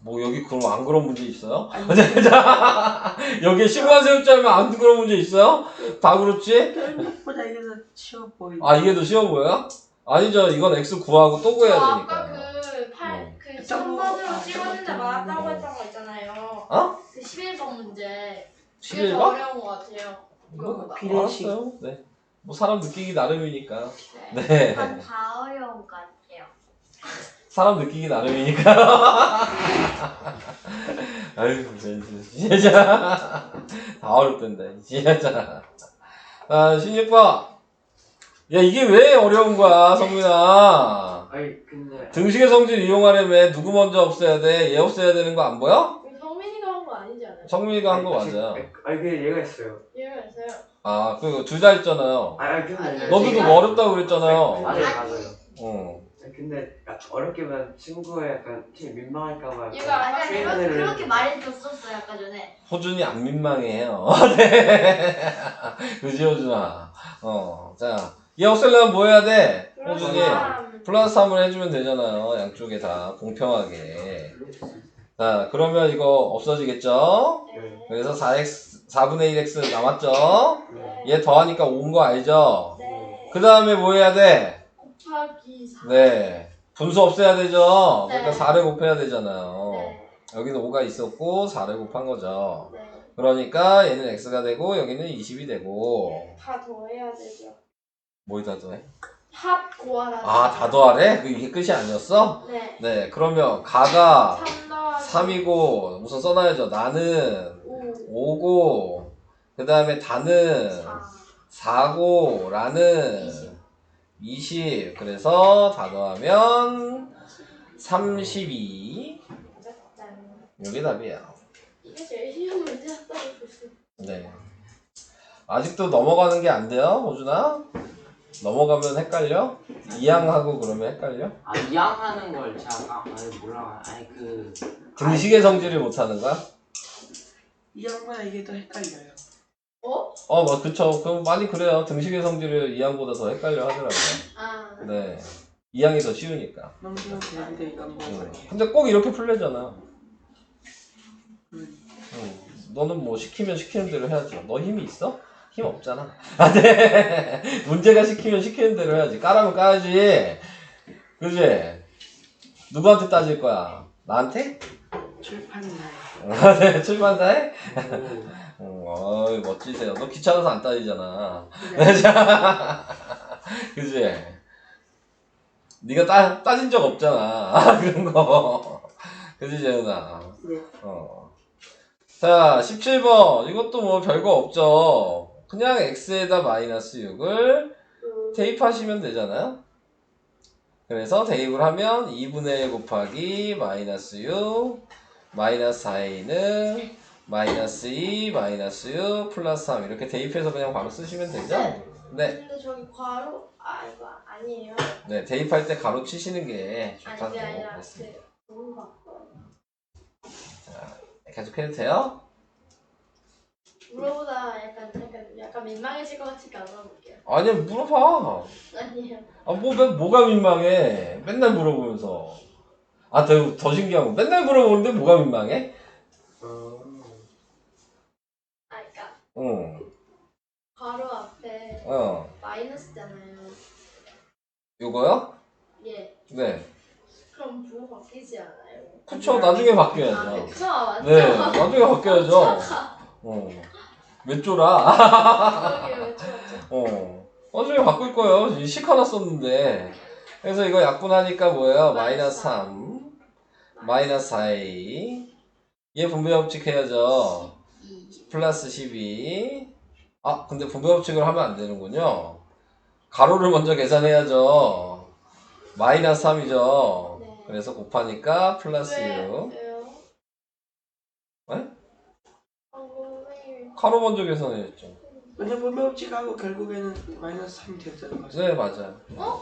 S1: 뭐, 여기 그럼 안 그런 문제 있어요?
S3: 아니,
S1: 여기에 10만 세울줄 알면 안 그런 문제 있어요? 다 그렇지?
S3: 생각보다 이게 더 쉬워 보이네.
S1: 이게 더 쉬워 보여요? 아니죠. 이건 x 구하고 또 구해야
S5: 아까
S1: 되니까.
S5: 그
S3: 저거
S5: 3번으로 찍었는데 맞았다고 했던 거 있잖아요.
S1: 어?
S5: 그 11번 문제. 그게
S1: 11번?
S5: 더 어려운 것 같아요. 이거보다.
S3: 비례식.
S1: 알았어요. 네. 뭐 사람 느끼기 나름이니까.
S5: 네.
S1: 네.
S2: 다 어려운 것 같아요.
S1: 사람 느끼기 나름이니까. 아유, 진짜. 다 어렵던데. 진짜. 16번. 야, 이게 왜 어려운 거야, 성민아?
S4: 아니 근데
S1: 등식의 성질 이용하려면 누구 먼저 없애야 돼? 얘 없애야 되는 거 안 보여?
S5: 이거 성민이가 한 거 아니지 않아요?
S1: 성민이가 한 거 맞아요.
S4: 아니 근데 얘가 있어요.
S5: 얘가 있어요.
S1: 그리고 둘 다 있잖아요.
S4: 근데
S5: 아니,
S1: 너도
S5: 제가-
S1: 그거 어렵다고 그랬잖아요.
S4: 맞아요.
S1: 응.
S4: 근데 어렵게 보면 친구가 약간 되게 민망할까봐.
S5: 얘가
S2: 맞아
S4: 트레이너를-
S2: 그렇게 말해줬었어요 아까 전에.
S1: 호준이 안 민망해요. 네. 그지, 호준아. 자, 얘 없애려면 뭐 해야 돼? 호준이 플러스 3을 해주면 되잖아요. 양쪽에 다 공평하게. 자, 그러면 이거 없어지겠죠?
S5: 네.
S1: 그래서 4분의 1x 남았죠?
S4: 네.
S1: 얘 더하니까 5인 거 알죠?
S5: 네.
S1: 그 다음에 뭐 해야 돼?
S5: 곱하기 4.
S1: 네. 분수 없애야 되죠? 그러니까
S5: 네.
S1: 4를 곱해야 되잖아요.
S5: 네.
S1: 여기는 5가 있었고 4를 곱한 거죠.
S5: 네.
S1: 그러니까 얘는 x가 되고 여기는 20이 되고
S5: 다 더해야 되죠.
S1: 뭐에다 더해?
S5: 합 고하라.
S1: 다 더하래? 이게 끝이 아니었어?
S5: 네.
S1: 네. 그러면 가가
S5: 3 더하기
S1: 3이고 우선 써놔야죠. 나는
S5: 5.
S1: 5고 그 다음에 다는
S5: 4.
S1: 4고 라는 20. 그래서 다 더하면 32.
S5: 짠.
S1: 이게 답이야.
S5: 이게 제일 쉬운 문제였다고 볼 수.
S1: 네. 아직도 넘어가는 게 안 돼요, 호준아? 넘어가면 헷갈려? 이항하고 그러면 헷갈려?
S4: 아 이항하는 걸 제가 아니 몰라. 아니 그
S1: 등식의 성질을 못하는 거야?
S3: 이 양보다 이게 더 헷갈려요.
S5: 어?
S1: 뭐 그쵸. 그럼 많이 그래요. 등식의 성질을 이항보다 더 헷갈려 하더라고요.
S5: 아.
S1: 네. 이항이 더 쉬우니까.
S3: 넘기면 되는데 이건 뭐
S1: 근데 꼭 이렇게 풀려잖아.
S3: 음.
S1: 너는 뭐 시키면 시키는 대로 해야죠. 너 힘이 있어? 힘 없잖아. 아, 네. 문제가 시키면 시키는 대로 해야지. 까라면 까야지. 그지? 누구한테 따질 거야? 나한테?
S3: 출판날.
S1: 아, 네. 출판사에?
S4: 오,
S1: 어이, 멋지세요. 너 귀찮아서 안 따지잖아.
S3: 그래.
S1: 그지? 네가 따진 적 없잖아. 그런 거. 그지, 재훈아?
S3: 네.
S1: 자, 17번. 이것도 뭐 별거 없죠. 그냥 x에다 마이너스 6을 대입하시면 되잖아요. 그래서 대입을 하면 2분의 1 곱하기 마이너스 6 마이너스 4a는 마이너스 2 마이너스 6 플러스 3 이렇게 대입해서 그냥 바로 쓰시면 되죠? 네.
S5: 근데 저기 괄호 이거 아니에요?
S1: 네, 대입할 때 가로 치시는 게
S5: 아니
S1: 좋다고
S5: 그게 아니라
S1: 그랬습니다.
S5: 그 너무 바꿔.
S1: 계속 해도 돼요?
S5: 물어보다 약간 민망해질 것 같으니까 안 물어볼게요.
S1: 아니야, 물어봐.
S5: 아니에요.
S1: 아, 뭐가 민망해. 맨날 물어보면서. 아, 더 신기한 거. 맨날 물어보는데 뭐가 민망해?
S5: 그러니까
S1: 응.
S5: 괄호 앞에 마이너스잖아요.
S1: 요거요?
S5: 예.
S1: 네.
S5: 그럼 부호 바뀌지 않아요?
S1: 그쵸, 나중에
S5: 아,
S1: 바뀌어야죠.
S5: 그쵸, 맞죠?
S1: 네, 나중에 바뀌어야죠. 왜 쫄아?
S5: 그러게요, 맞죠?
S1: 나중에 바꿀 거예요. 식 하나 썼는데. 그래서 이거 약분하니까 뭐예요? 마이너스 3, 마이너스 4a. 얘 분배 법칙 해야죠. 플러스 12. 아, 근데 분배 법칙을 하면 안 되는군요. 가로를 먼저 계산해야죠. 마이너스 3이죠.
S5: 네.
S1: 그래서 곱하니까 플러스 6.
S5: 왜요?
S1: 네?
S5: 왜?
S1: 가로 먼저 계산해야죠.
S3: 먼저 분배법칙하고 결국에는 마이너스 3이 되었다는 거죠.
S1: 네, 맞아요.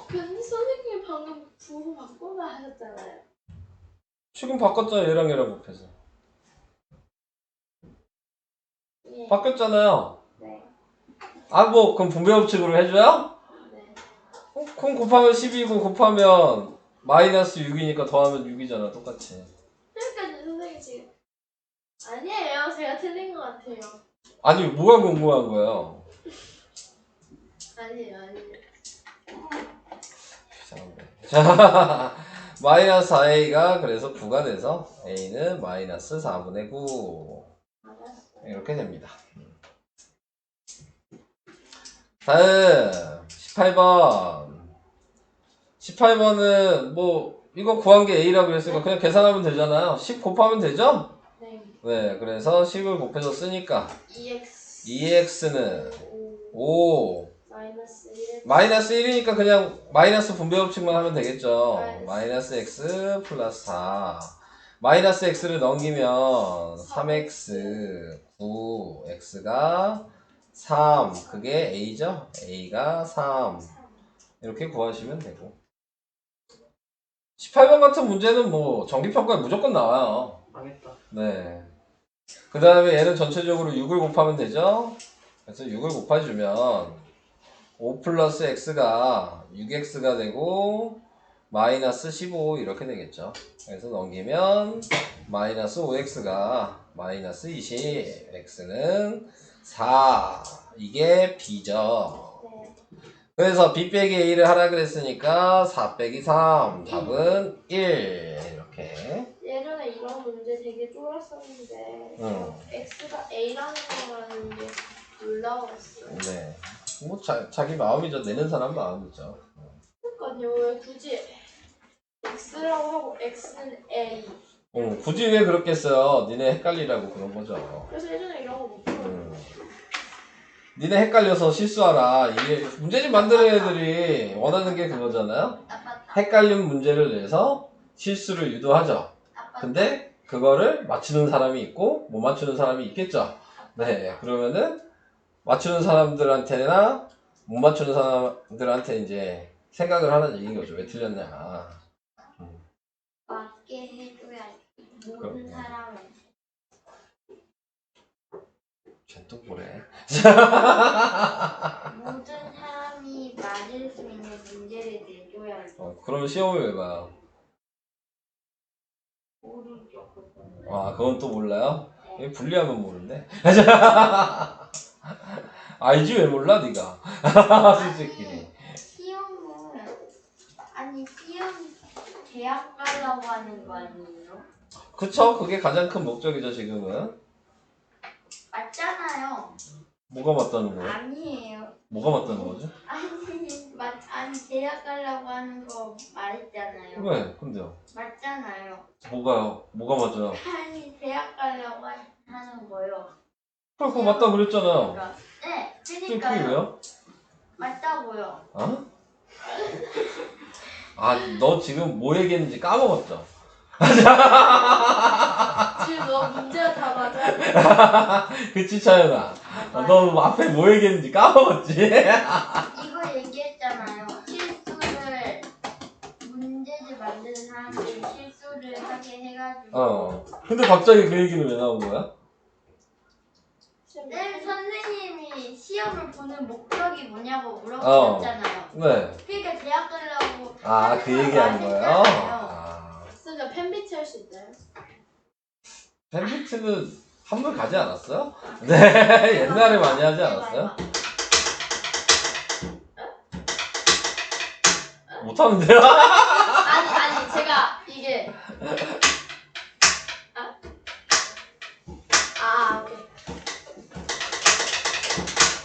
S5: 근데 선생님이 방금 부호 바꿔라 하셨잖아요.
S1: 지금 바꿨잖아요. 얘랑 곱해서.
S5: 예.
S1: 바뀌었잖아요.
S5: 네.
S1: 아, 뭐, 그럼 분배 법칙으로 해줘요?
S5: 네.
S1: 그럼 곱하면 12고 곱하면 마이너스 6이니까 더하면 6이잖아. 똑같이.
S5: 그러니까 선생님 지금 아니에요. 제가 틀린 것 같아요.
S1: 아니, 뭐가 궁금한 거예요?
S5: 아니에요.
S1: 이상한데. 자, 마이너스 4a가 그래서 9가 돼서 a는 마이너스 4분의 9.
S5: 알았어.
S1: 이렇게 됩니다. 다음 18번. 18번은 뭐 이거 구한 게 a라고 그랬으니까 그냥 계산하면 되잖아요. 10 곱하면 되죠?
S5: 네.
S1: 네, 그래서 10을 곱해서 쓰니까 2x는 5
S5: 마이너스 1.
S1: 마이너스 1이니까 그냥 마이너스 분배 법칙만 하면 되겠죠.
S5: 마이너스.
S1: 마이너스 x 플러스 4 마이너스 x를 넘기면 3x 9 x가 3 그게 a죠? a가 3 이렇게 구하시면 되고 18번 같은 문제는 뭐 정기평가에 무조건 나와요.
S4: 망했다.
S1: 네. 그 다음에 얘는 전체적으로 6을 곱하면 되죠? 그래서 6을 곱해주면 5 플러스 x가 6x가 되고 마이너스 15 이렇게 되겠죠. 그래서 넘기면 마이너스 5x가 마이너스 20 x는 4 이게 b죠.
S5: 네.
S1: 그래서 b 빼기 a를 하라 그랬으니까 4 빼기 3 답은 1 이렇게.
S5: 예전에 이런 문제 되게 쫄았었는데 x가 a라는 거라는 게 놀라웠어요.
S1: 네. 뭐 자기 마음이죠. 내는 사람 마음이죠.
S5: 그러니까요. 왜 굳이 x라고 하고 x는 a.
S1: 굳이 왜 그렇게 써요? 니네 헷갈리라고 그런 거죠.
S5: 그래서 예전에 이런 거 못 풀었어요.
S1: 니네 헷갈려서 실수하라. 이게 문제집 만드는 애들이 원하는 게 그거잖아요.
S2: 아빠
S1: 헷갈린 문제를 내서 실수를 유도하죠.
S2: 아빠
S1: 근데 그거를 맞추는 사람이 있고 못 맞추는 사람이 있겠죠. 네, 그러면은 맞추는 사람들한테나 못 맞추는 사람들한테 이제 생각을 하는 얘기인 거죠. 왜 틀렸냐.
S2: 맞게 해줘야지. 모든
S1: 그럼요.
S2: 사람은.
S1: 쟤또 뭐래?
S2: 모든 사람이 맞을 수 있는 문제를 내줘야지.
S1: 그럼 시험을 왜 봐요?
S2: 모르죠.
S1: 아, 그건 또 몰라요? 이거 분리하면 모른대. 알지 왜 몰라 네가? 솔직히.
S2: 시험은 시험 대학 가려고 하는 거 아니에요?
S1: 그쵸? 그게 가장 큰 목적이죠 지금은.
S2: 맞잖아요.
S1: 뭐가 맞다는 거야?
S2: 아니에요.
S1: 뭐가 맞다는 거지?
S2: 아니 대학 가려고 하는 거 말했잖아요.
S1: 왜? 근데요?
S2: 맞잖아요.
S1: 뭐가 맞아요?
S2: 아니 대학 가려고 하는 거요.
S1: 그거 맞다 그랬잖아요.
S2: 네,
S1: 그게
S2: 그러니까요.
S1: 왜요?
S2: 맞다고요.
S1: 어? 아, 너 지금 뭐 얘기했는지 까먹었죠?
S5: 지금 너 문제가 다 맞아.
S1: 그치 차연아? 너 앞에 뭐 얘기했는지 까먹었지?
S2: 이거 얘기했잖아요. 실수를 문제집 만드는 사람들이 실수를 하게 해가지고.
S1: 근데 갑자기 그 얘기는 왜 나온 거야?
S2: 네, 선생님이 시험을 보는 목적이 뭐냐고 물어보셨잖아요.
S1: 네.
S2: 그러니까 대학 가려고.
S1: 아, 그 얘기한 거예요?
S2: 했잖아요.
S1: 아,
S5: 진짜 팬비치 할 수 있나요?
S1: 팬비트는 한물 가지 않았어요? 네, 옛날에 많이 하지 않았어요? 못하는데요?
S5: 아니 제가 이게 오케이.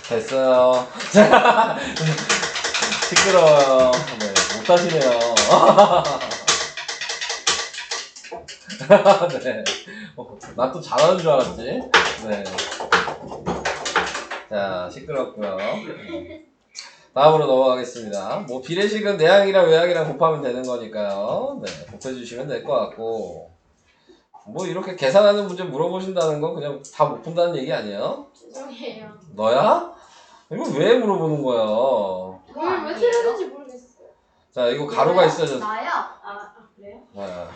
S1: 됐어요. 시끄러워요. 네, 못하시네요. 네. 나 또 잘하는 줄 알았지? 네. 자, 시끄럽고요. 다음으로 넘어가겠습니다. 뭐 비례식은 내항이랑 외항이랑 곱하면 되는 거니까요. 네, 곱해주시면 될 것 같고 뭐 이렇게 계산하는 문제 물어보신다는 건 그냥 다 못 푼다는 얘기 아니에요?
S5: 죄송해요.
S1: 너야? 이거 왜 물어보는 거야?
S5: 뭘 왜 틀렸는지 모르겠어요.
S1: 자, 이거 가로가 있어져.
S2: 나요?
S5: 그래요?
S1: 네.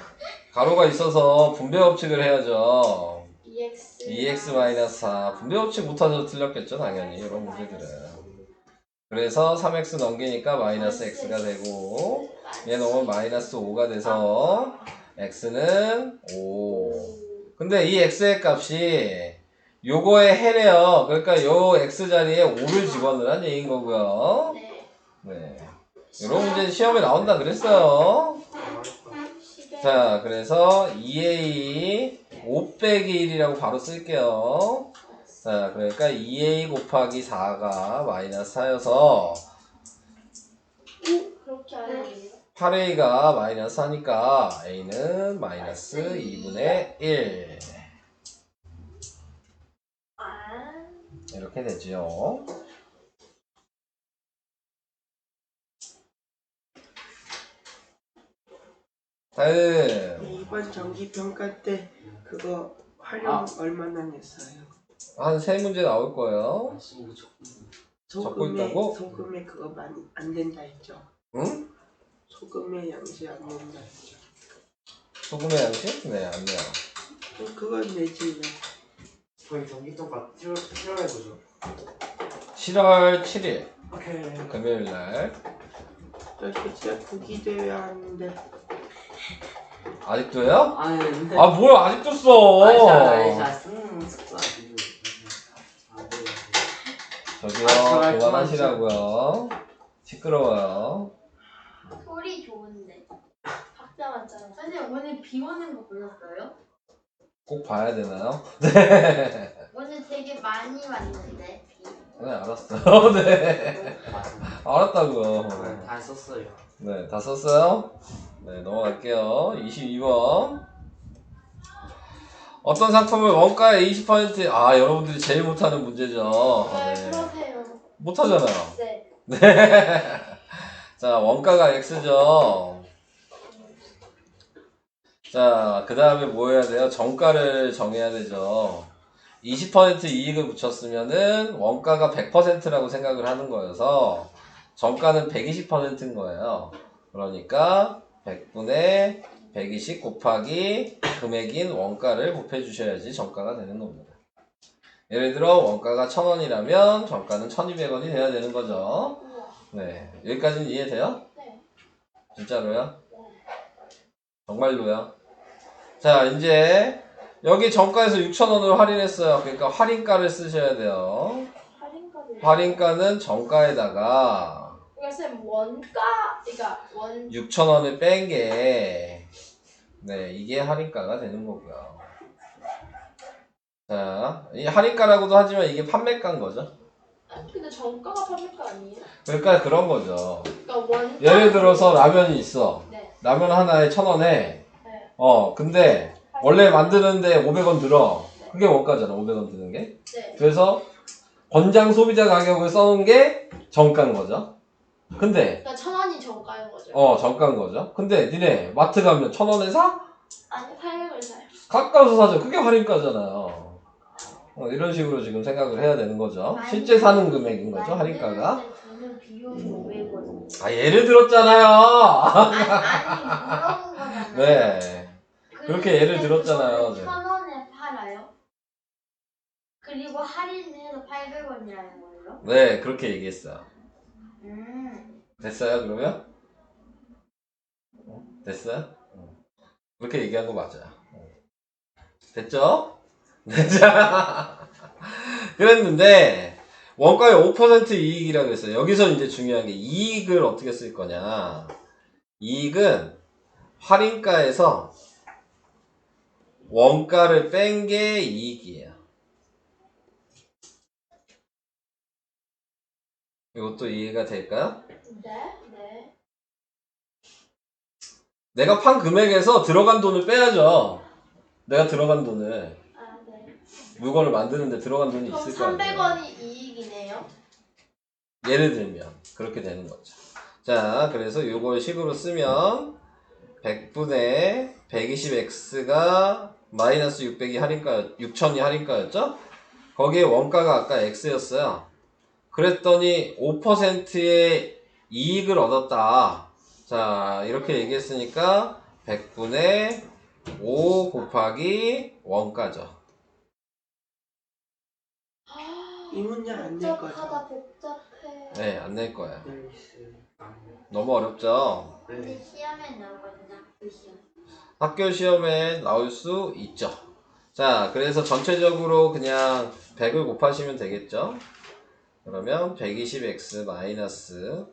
S1: 가로가 있어서 분배 법칙을 해야죠.
S5: EX
S1: 2x-4 분배 법칙 못해서 틀렸겠죠 당연히 이런 문제들은. 그래서 3x 넘기니까 마이너스 x가 되고 얘 넣으면 마이너스 5가 돼서 x는 5. 근데 이 x의 값이 요거의 해래요. 그러니까 요 x 자리에 5를 집어넣으란 얘기인 거고요.
S5: 네.
S1: 네. 이런 문제 시험에 나온다 그랬어요.
S5: 시계.
S1: 자, 그래서 2a 5 빼기 1이라고 바로 쓸게요. 자, 그러니까 2a 곱하기 4가 마이너스 4여서
S5: 그렇게 하는
S1: 8a가 마이너스 4니까 a는 마이너스 2분의 1 이렇게 되죠. 다음
S3: 이번 정기 평가 때 그거 활용 얼마나 냈어요?
S1: 한 3문제 나올 거예요. 적고
S3: 소금에
S1: 있다고?
S3: 소금에 그거 많이 안 된다 했죠.
S1: 응?
S3: 소금의 양식 안 된다 했죠.
S1: 소금의 양식? 네, 안 돼요.
S3: 그건 내지 왜?
S4: 저희 전기통과 실험해보죠.
S1: 7월 7일
S4: 오케이.
S1: 금요일날.
S3: 저 진짜 국기대회 하는데
S1: 아직도요?
S6: 아니 근데
S1: 아 뭐야 아직도 써.
S6: 아니 쓰는 습관
S1: 저기요
S6: 제발
S1: 그만하시라고요. 시끄러워요.
S2: 소리 좋은데.
S5: 박자 맞잖아.
S2: 선생님 오늘 비 오는 거 보셨어요?
S1: 꼭 봐야 되나요?
S2: 오늘 되게 많이 왔는데 비.
S1: 네 알았어요. 네 알았다고요.
S6: 다 썼어요.
S1: 네 다 썼어요? 네 넘어갈게요. 22번 어떤 상품을 원가의 20% 아 여러분들이 제일 못하는 문제죠.
S5: 네,
S1: 네.
S5: 그러세요.
S1: 못하잖아요.
S5: 네.
S1: 자, 원가가 x죠. 자, 그 다음에 뭐 해야 돼요? 정가를 정해야 되죠. 20% 이익을 붙였으면은 원가가 100%라고 생각을 하는 거여서 정가는 120%인 거예요. 그러니까 100분의 120 곱하기 금액인 원가를 곱해 주셔야지 정가가 되는 겁니다. 예를 들어 원가가 1,000원이라면 정가는 1,200원이 돼야 되는 거죠.
S5: 우와.
S1: 네, 여기까지는 이해돼요?
S5: 네.
S1: 진짜로요? 정말로요? 자, 이제 여기 정가에서 6,000원을 할인했어요. 그러니까 할인가를 쓰셔야 돼요.
S5: 할인가를.
S1: 할인가는 정가에다가
S5: 그러니까 쌤 원가 그러니까
S1: 6,000원을 뺀 게, 네, 이게 할인가가 되는 거고요. 자, 이 할인가라고도 하지만 이게 판매가인 거죠.
S5: 근데 정가가 판매가 아니에요?
S1: 그러니까 그런 거죠.
S5: 그러니까 원가.
S1: 예를 들어서 라면이 있어.
S5: 네.
S1: 라면 하나에 1,000원에,
S5: 네.
S1: 근데 원래 만드는데 500원 들어. 그게 원가잖아, 500원 드는 게.
S5: 네.
S1: 그래서 권장 소비자 가격을 써놓은 게 정가인 거죠. 근데
S5: 그러니까 1,000원이 정가인 거죠.
S1: 정가인 거죠. 근데 니네 마트 가면 1,000원에 사?
S5: 아니 800을 사요.
S1: 가까워서 사죠. 그게 할인가잖아요. 이런 식으로 지금 생각을 해야 되는 거죠. 실제 사는 금액인 거죠, 할인가가.
S2: 저는 비용이 500원.
S1: 아, 예를 들었잖아요.
S2: 아니 물어본 거잖아요.
S1: 네. 그렇게 예를 들었잖아요. 네.
S2: 1,000원에 팔아요. 그리고 할인해서 800원이라는 거예요?
S1: 네, 그렇게 얘기했어요. 됐어요, 그러면? 됐어요? 그렇게 얘기한 거 맞아요. 됐죠? 네, 자. 그랬는데, 원가의 5% 이익이라고 했어요. 여기서 이제 중요한 게 이익을 어떻게 쓸 거냐. 이익은 할인가에서 원가를 뺀 게 이익이에요. 이것도 이해가 될까요?
S5: 네. 네.
S1: 내가 판 금액에서 들어간 돈을 빼야죠. 내가 들어간 돈을.
S5: 아 네.
S1: 물건을 만드는데 들어간 돈이
S5: 그럼
S1: 있을 거 아니에요.
S5: 300원이 이익이네요.
S1: 예를 들면 그렇게 되는 거죠. 자, 그래서 요걸 식으로 쓰면 100분의 120x가 마이너스 600이 할인가, 6000이 할인가였죠? 거기에 원가가 아까 x였어요. 그랬더니 5%의 이익을 얻었다. 자, 이렇게 얘기했으니까 100분의 5 곱하기 원가죠.
S3: 이 문제 안 낼 거죠?
S5: 복잡하다 복잡해.
S1: 네, 안 낼 거예요.
S4: 나이스. 아,
S1: 너무 어렵죠?
S2: 근데
S4: 네.
S2: 시험에 나오거든요. 그 시험.
S1: 학교 시험에 나올 수 있죠. 자, 그래서 전체적으로 그냥 100을 곱하시면 되겠죠? 그러면 120x 마이너스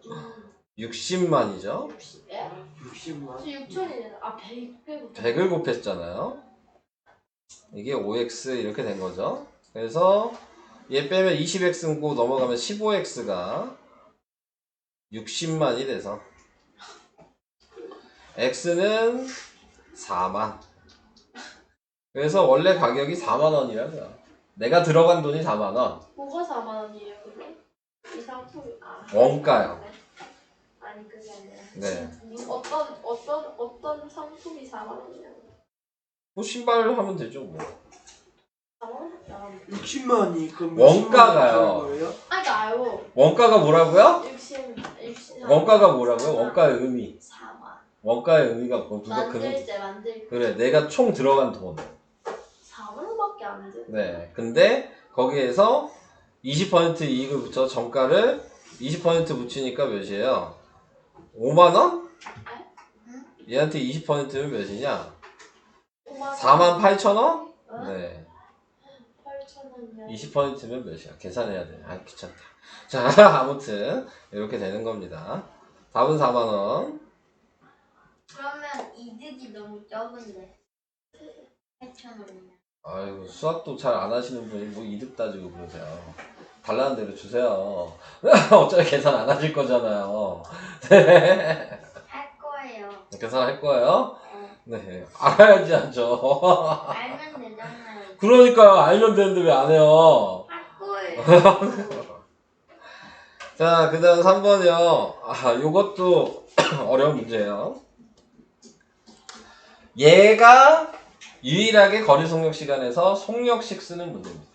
S1: 60만이죠?
S5: 60에?
S3: 60만.
S5: 6천이네. 아 100.
S1: 100을 곱했잖아요. 이게 5x 이렇게 된 거죠. 그래서 얘 빼면 20x고 넘어가면 15x가 60만이 돼서 x는 4만. 그래서 원래 가격이 4만원이라고요. 내가 들어간 돈이 4만원.
S5: 뭐가 4만 원이에요, 근데? 이 상품이
S1: 원가요.
S5: 아니 그게 아니라.
S1: 네.
S5: 어떤 상품이 4만 원이냐고.
S1: 뭐 신발을 하면 되죠, 뭐.
S5: 4만 원?
S3: 60만이 그럼
S1: 원가가요.
S3: 거예요?
S5: 아니 나요.
S1: 원가가 뭐라고요?
S5: 60.
S1: 원가가 뭐라고요? 원가의 의미.
S5: 4만.
S1: 원가의 의미가 뭐 누가
S5: 만들 때.
S1: 그래, 내가 총 들어간 돈.
S5: 4만 원밖에 안 돼.
S1: 네. 근데 거기에서 20% 이익을 붙여 정가를 20% 붙이니까 몇이에요? 5만 원? 얘한테 20%면 몇이냐? 4만 8천 원? 네.
S5: 8천 원이요.
S1: 20%면 몇이야? 계산해야 돼. 아, 귀찮다. 자, 아무튼 이렇게 되는 겁니다. 답은 4만 원.
S2: 그러면 이득이 너무 적은데 8,000원이면.
S1: 아이고, 수학도 잘 안 하시는 분이 뭐 이득 따지고 그러세요. 달라는 대로 주세요. 어차피 계산 안 하실 거잖아요. 네.
S2: 할 거예요.
S1: 계산할 거예요?
S2: 네.
S1: 네. 알아야지 하죠.
S2: 알면 되잖아요.
S1: 그러니까 알면 되는데 왜 안 해요?
S2: 할 거예요.
S1: 자, 그 다음 3번이요. 아, 요것도 어려운 문제예요. 얘가 유일하게 거리 속력 시간에서 속력식 쓰는 문제입니다.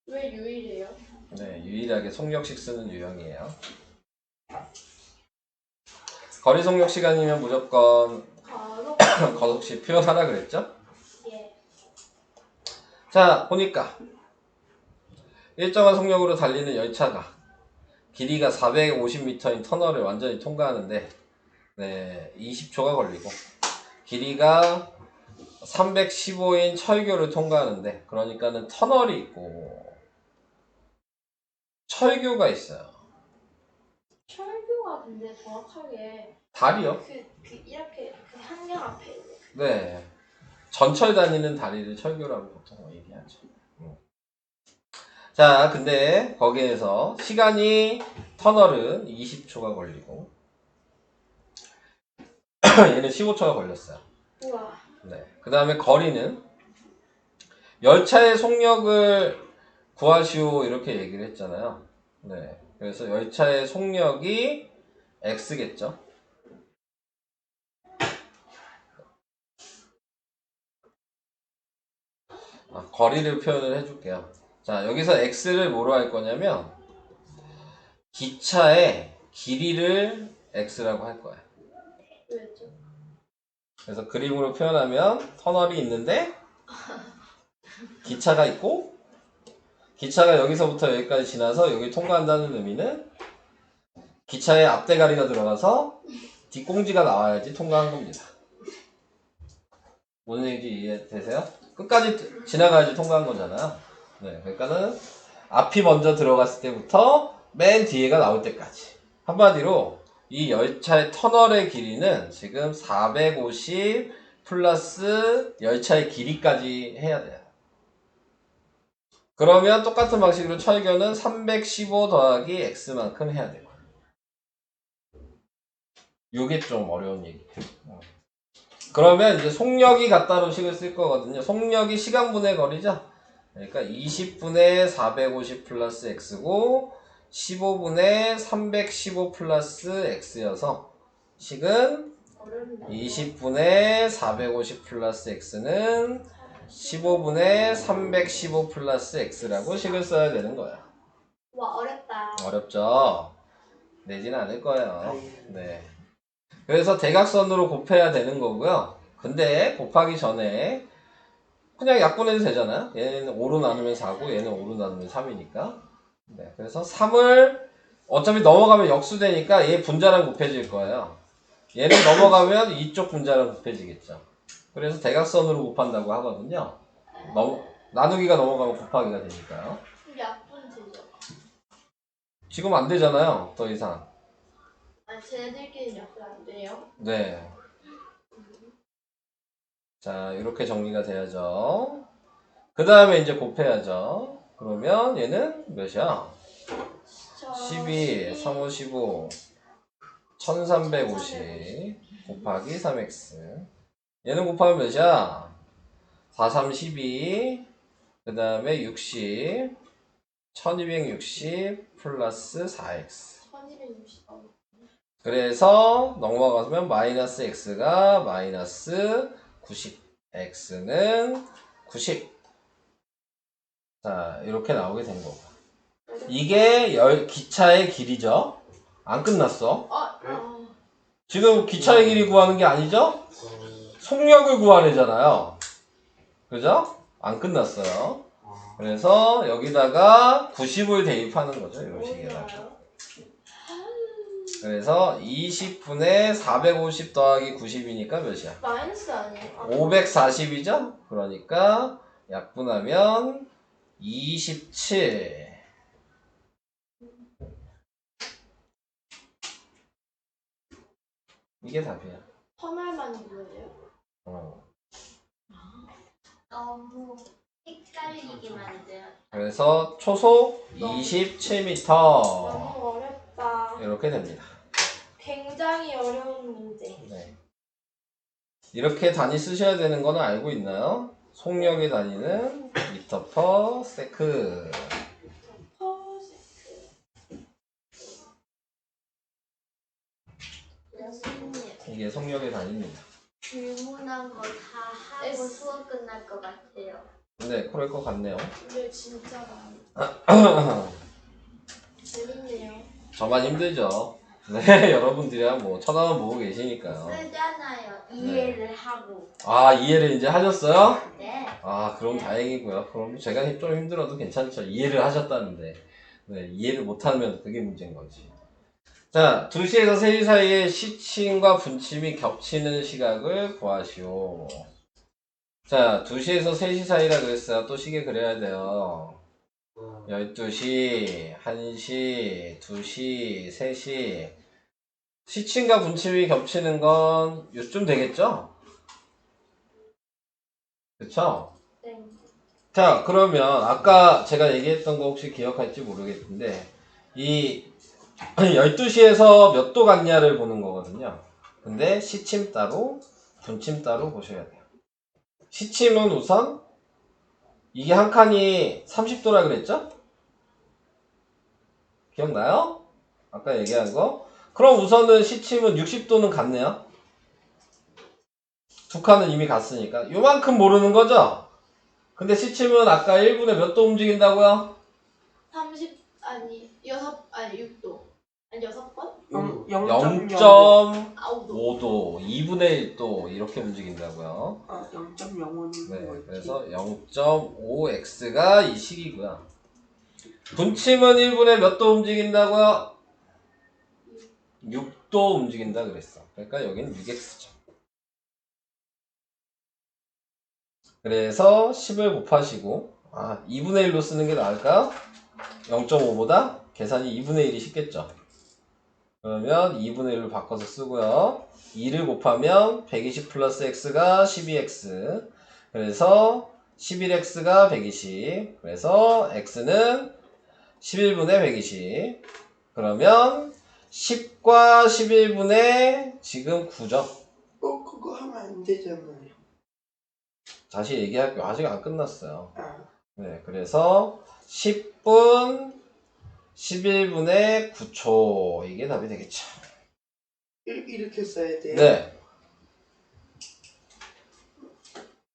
S5: 왜 유일해요?
S1: 네, 유일하게 속력식 쓰는 유형이에요. 거리 속력 시간이면 무조건
S5: 바로
S1: 거속식 표현하라 그랬죠?
S5: 예.
S1: 자, 보니까 일정한 속력으로 달리는 열차가 길이가 450m인 터널을 완전히 통과하는데 20초가 걸리고 길이가 315인 철교를 통과하는데 그러니까는 터널이 있고 철교가 있어요.
S5: 철교가 근데 정확하게
S1: 다리요?
S5: 이렇게 그 한강 앞에 있는
S1: 네. 전철 다니는 다리를 철교라고 보통 얘기하죠. 자, 근데 거기에서 시간이 터널은 20초가 걸리고 얘는 15초가 걸렸어요.
S5: 우와.
S1: 네. 그 다음에 거리는 열차의 속력을 구하시오 이렇게 얘기를 했잖아요. 네. 그래서 열차의 속력이 x겠죠. 거리를 표현을 해줄게요. 자, 여기서 x를 뭐로 할 거냐면 기차의 길이를 x라고 할 거예요.
S5: 왜죠?
S1: 그래서 그림으로 표현하면 터널이 있는데 기차가 있고 기차가 여기서부터 여기까지 지나서 여기 통과한다는 의미는 기차의 앞대가리가 들어가서 뒷공지가 나와야지 통과한 겁니다. 무슨 얘기인지 이해되세요? 끝까지 지나가야지 통과한 거잖아요. 네, 그러니까는 앞이 먼저 들어갔을 때부터 맨 뒤에가 나올 때까지. 한마디로 이 열차의 터널의 길이는 지금 450 플러스 열차의 길이까지 해야 돼요. 그러면 똑같은 방식으로 철교는 315 더하기 x만큼 해야 되고. 요게 좀 어려운 얘기예요. 그러면 이제 속력이 같다로 식을 쓸 거거든요. 속력이 시간분의 거리죠. 그러니까 20분의 450 플러스 x고 15분의 315 플러스 x여서 식은
S5: 어렵네.
S1: 20분의 450 플러스 x는 15분의 315 플러스 x라고 식을 써야 되는 거예요.
S5: 와 어렵다.
S1: 어렵죠? 내지는 않을 거예요. 네. 그래서 대각선으로 곱해야 되는 거고요. 근데 곱하기 전에 그냥 약분해도 되잖아요. 얘는 5로 나누면 4고 얘는 5로 나누면 3이니까. 네, 그래서 3을 어차피 넘어가면 역수되니까 얘 분자랑 곱해질 거예요. 얘는 넘어가면 이쪽 분자랑 곱해지겠죠. 그래서 대각선으로 곱한다고 하거든요. 나누기가 넘어가면 곱하기가 되니까요.
S5: 약분 되죠.
S1: 지금 안 되잖아요. 더 이상.
S5: 아 쟤네들끼리 약분 안 돼요?
S1: 네. 자, 이렇게 정리가 돼야죠. 그 다음에 이제 곱해야죠. 그러면 얘는 몇이야? 12, 3, 5, 15, 1350 곱하기 3x. 얘는 곱하면 몇이야? 4, 3, 12, 그 다음에 60, 1260 플러스 4x.
S5: 1260.
S1: 그래서 넘어가면 마이너스 x가 마이너스 90, x는 90. 자, 이렇게 나오게 된 거고. 이게 기차의 길이죠. 안 끝났어. 지금 기차의 길이 구하는 게 아니죠? 속력을 구하래잖아요. 그죠? 안 끝났어요. 그래서 여기다가 90을 대입하는 거죠. 이런 식이에요. 그래서 20분의 450 더하기 90이니까 몇이야?
S5: 마이너스 아니에요?
S1: 540이죠? 그러니까 약분하면 27. 이게 답이야.
S5: 터널만 뭐예요?
S2: 너무 헷갈리게 만들어.
S1: 그래서 초속 27m
S5: 너무 어렵다.
S1: 이렇게 됩니다.
S5: 굉장히 어려운 문제.
S1: 네. 이렇게 단위 쓰셔야 되는 거는 알고 있나요? 속력의 단위는 미터 퍼 세크. 이게 속력의 단위입니다.
S2: 질문한 거 다 하고
S5: S.
S2: 수업 끝날 것 같아요.
S1: 네, 그럴 것 같네요.
S5: 근데 진짜 많아. 재밌네요.
S1: 저만 힘들죠. 네, 여러분들이야 뭐 쳐다만 보고 계시니까요.
S2: 쓰잖아요. 이해를 하고.
S1: 아, 이해를 이제 하셨어요?
S2: 네.
S1: 아, 그럼 다행이고요. 그럼 제가 좀 힘들어도 괜찮죠. 이해를 하셨다는데. 네, 이해를 못하면 그게 문제인 거지. 자, 2시에서 3시 사이에 시침과 분침이 겹치는 시각을 구하시오. 자, 2시에서 3시 사이라 그랬어요. 또 시계 그려야 돼요. 12시, 1시, 2시, 3시. 시침과 분침이 겹치는 건 요쯤 되겠죠? 그쵸?
S5: 네.
S1: 자, 그러면 아까 제가 얘기했던 거 혹시 기억할지 모르겠는데 이 12시에서 몇 도 같냐를 보는 거거든요. 근데 시침 따로, 분침 따로 보셔야 돼요. 시침은 우선 이게 한 칸이 30도라 그랬죠? 기억나요? 아까 얘기한 거. 그럼 우선은 시침은 60도는 같네요. 두 칸은 이미 갔으니까. 요만큼 모르는 거죠? 근데 시침은 아까 1분에 몇 도 움직인다고요?
S5: 6도. 아니 6번?
S3: 0.05.
S1: 0.5도, 2분의 1도 이렇게 움직인다고요.
S3: 0.05는
S1: 네,
S3: 뭐지?
S1: 그래서 0.5x가 이 식이고요. 분침은 1분에 몇 도 움직인다고요? 6도 움직인다 그랬어. 그러니까 여기는 6x죠. 그래서 10을 곱하시고 2분의 1로 쓰는 게 나을까요? 0.5보다 계산이 2분의 1이 쉽겠죠. 그러면 2분의 1로 바꿔서 쓰고요. 2를 곱하면 120 플러스 x가 12x. 그래서 11x가 120. 그래서 x는 11분의 120. 그러면 10과 11분의 지금 9죠.
S3: 그거 하면 안 되잖아요.
S1: 다시 얘기할게요. 아직 안 끝났어요.
S3: 아,
S1: 네, 그래서 10분 11분의 9초. 이게 답이 되겠죠.
S3: 이렇게 써야 돼요?
S1: 네.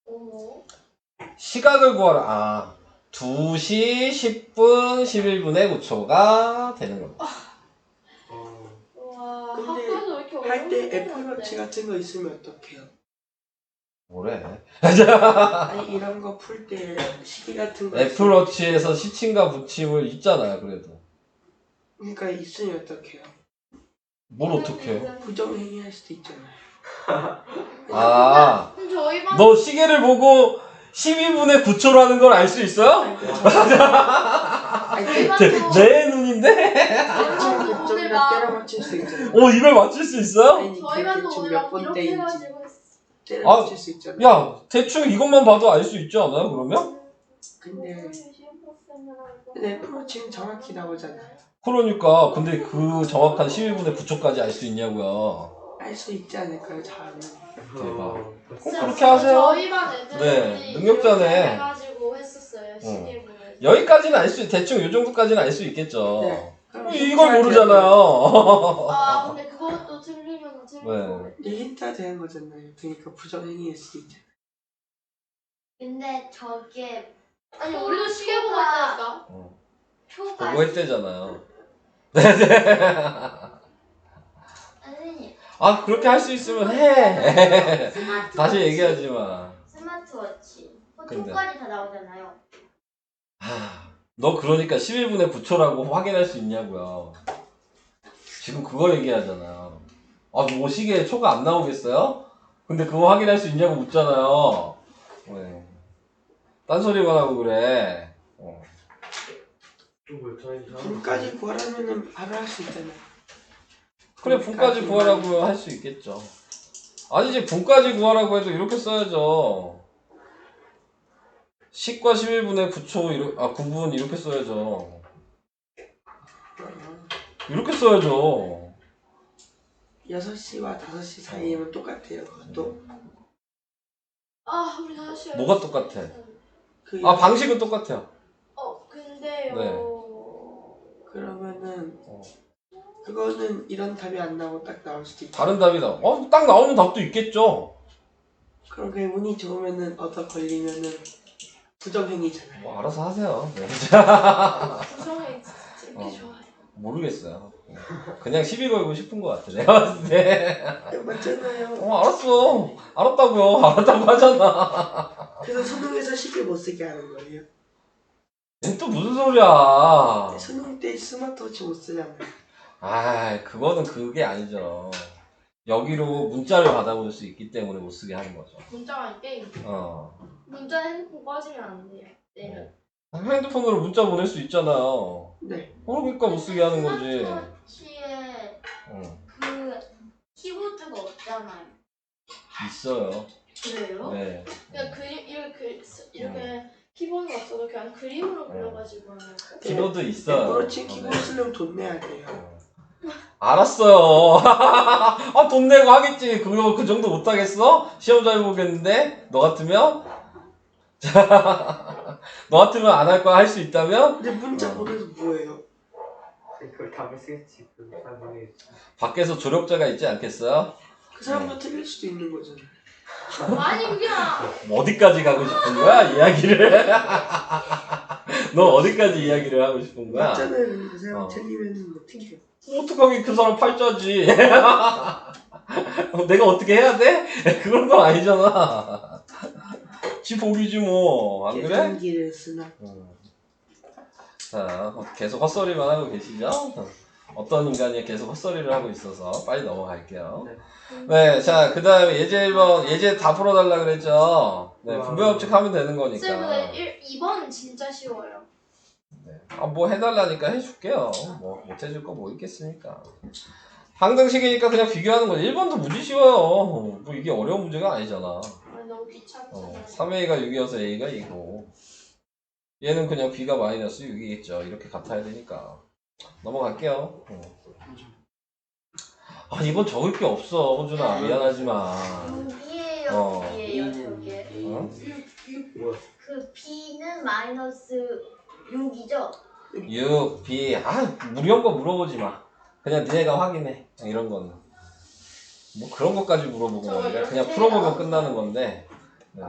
S5: 어머.
S1: 시각을 구하라. 2시 10분 11분의 9초가 되는 겁니다.
S5: 와
S3: 근데
S5: 학교에서 왜 이렇게
S3: 할 때
S5: 어려운
S3: 애플워치 같은 거 있으면 어떡해요?
S1: 뭐래?
S3: 아니 이런 거 풀 때 시계 같은 거
S1: 애플워치에서 시침과 분침을 있잖아요, 그래도.
S3: 그러니까 있으면 어떡해요?
S1: 뭘 어떻게 해요?
S3: 부정행위 할 수도 있잖아요.
S1: 아,
S5: 그럼 저희 반
S1: 너 시계를 보고 12분의 9초라는 걸 알 수 있어요?
S5: 저희 반도
S1: 내 눈인데?
S3: 대충
S5: 오늘만
S3: 때려 맞출 수 있잖아요.
S1: 이걸 맞출 수 있어요?
S3: 아니
S5: 저희 반도
S3: 대충
S5: 오늘
S3: 몇
S5: 막 이렇게
S3: 번째인지
S5: 해가지고 했어.
S3: 때려
S1: 아,
S3: 맞출 수 있잖아요.
S1: 야, 대충 이것만 봐도 알 수 있지 않아요, 그러면?
S3: 근데 애플워치는 정확히 나오잖아요.
S1: 그러니까, 근데 그 정확한 11분의 9초까지 알 수 있냐고요.
S3: 알 수 있지 않을까요? 잘하면.
S1: 대박. 꼭
S5: 진짜
S1: 그렇게 하세요?
S5: 저희 반 애들이
S1: 네, 능력자네.
S5: 이렇게 해가지고 했었어요. 시계 보면서.
S1: 여기까지는 알 수, 대충 요 정도까지는 알 수 있겠죠.
S3: 네. 그럼
S1: 이걸
S3: 힌트가
S1: 모르잖아요.
S5: 아 근데 그것도 틀리면 틀리고.
S1: 네.
S3: 되는- 이 힌트가 되는 거잖아요. 그러니까 부정행위일 수도 있잖아요.
S2: 근데 저게
S5: 아니 우리도 시계 보고 있다니까.
S2: 표가
S1: 보고 했대잖아요.
S2: 선생님
S1: 그렇게 할 수 있으면 해.
S2: 스마트워치
S1: 다시 얘기하지 마.
S2: 스마트워치
S1: 근데.
S2: 초까지 다 나오잖아요.
S1: 너 그러니까 11분의 9초라고 확인할 수 있냐고요. 지금 그거 얘기하잖아요. 뭐 시계에 초가 안 나오겠어요? 근데 그거 확인할 수 있냐고 묻잖아요. 네. 딴소리만 하고 그래.
S3: 분까지 구하라면은 바로 할 수 있잖아요.
S1: 그래, 분까지 구하라고 할 수 있겠죠. 아니지, 분까지 구하라고 해도 이렇게 써야죠. 10과 11분의 9초, 9분 이렇게 써야죠. 이렇게 써야죠.
S3: 6시와 5시 사이에는 똑같아요. 그것도.
S5: 우리 다시.
S1: 뭐가 똑같아?
S3: 그
S1: 방식은 똑같아요.
S5: 근데요.
S1: 네.
S3: 그러면은 그거는 이런 답이 안 나오고 딱 나올 수도 있고.
S1: 다른 답이 딱 나오는 답도 있겠죠.
S3: 그럼 그냥 운이 좋으면은 얻어 걸리면은 부정행위잖아요.
S1: 뭐 알아서 하세요. 네.
S5: 구성에 이렇게
S1: 어.
S5: 좋아요.
S1: 모르겠어요. 그냥 시비 걸고 싶은 것 같아. 내가 봤을 때.
S3: 맞잖아요.
S1: 알았어. 알았다고요. 알았다고 하잖아.
S3: 그래서 수능에서 시계 못 쓰게 하는 거예요.
S1: 또 무슨 소리야.
S3: 수능 때 스마트워치 못 쓰잖아요.
S1: 아, 그거는 그게 아니죠. 여기로 문자를 받아볼 수 있기 때문에 못 쓰게 하는 거죠.
S5: 문자가 아닌 게임. 문자 핸드폰 꺼지면 안 돼요. 네.
S1: 핸드폰으로 문자 보낼 수 있잖아요.
S3: 네.
S1: 그러니까 못 쓰게 하는 거지.
S2: 스마트워치에
S1: 응.
S2: 그 키보드가 없잖아요.
S1: 있어요.
S5: 그래요?
S1: 네.
S5: 그냥 그림 이렇게 키보드가 없어도 그냥 그림으로 그려가지고 하는 거.
S1: 키보드 있어요.
S3: 애플워치
S1: 네.
S3: 키보드 쓰려면 돈 내야 돼요.
S1: 알았어요. 돈 내고 하겠지. 그거 그 정도 못 하겠어? 시험 잘 보겠는데? 너 같으면? 너 같으면 안 할 거야? 할 수 있다면?
S3: 근데 문자 보내서 뭐예요?
S4: 그걸 답을 쓰겠지. 잘 모르겠지.
S1: 밖에서 조력자가 있지 않겠어요?
S3: 그 사람도 틀릴 수도 있는 거잖아요.
S5: 아니 그냥
S1: 어디까지 가고 싶은 거야? 이야기를. 너 어디까지 이야기를 하고 싶은 거야?
S3: 맞잖아요. 그 사람
S1: 어.
S3: 틀리면 어떻게?
S1: 어떡하게 그 사람 팔자지. 내가 어떻게 해야 돼? 그런 건 아니잖아. 지 복이지 뭐. 안 그래?
S3: 계산기를 쓰나?
S1: 자, 계속 헛소리만 하고 계시죠? 어떤 인간이 계속 헛소리를 하고 있어서 빨리 넘어갈게요. 네, 자, 그 다음에 예제 1번, 예제 다 풀어달라 그랬죠? 네, 분배법칙 하면 되는 거니까.
S5: 쌤보다 2번은 진짜 쉬워요.
S1: 뭐 해달라니까 해줄게요. 뭐, 못 해줄 거 뭐 있겠습니까? 항등식이니까 그냥 비교하는 거지. 1번도 무지 쉬워요. 뭐 이게 어려운 문제가 아니잖아.
S5: 아니, 너무 귀찮잖아요.
S1: 3a가 6이어서 a가 2고. 얘는 그냥 b가 마이너스 6이겠죠. 이렇게 같아야 되니까. 넘어갈게요. 이번 적을 게 없어. 호준아, 미안하지만.
S2: 6이에요.
S5: 이에요 저게.
S1: 어?
S2: 그 B는 마이너스 6이죠?
S1: 6, b. 무리한 거 물어보지 마. 그냥 니네가 확인해. 이런 거는. 뭐 그런 것까지 물어보고 말이야. 그냥 풀어보면 끝나는 건데. 네.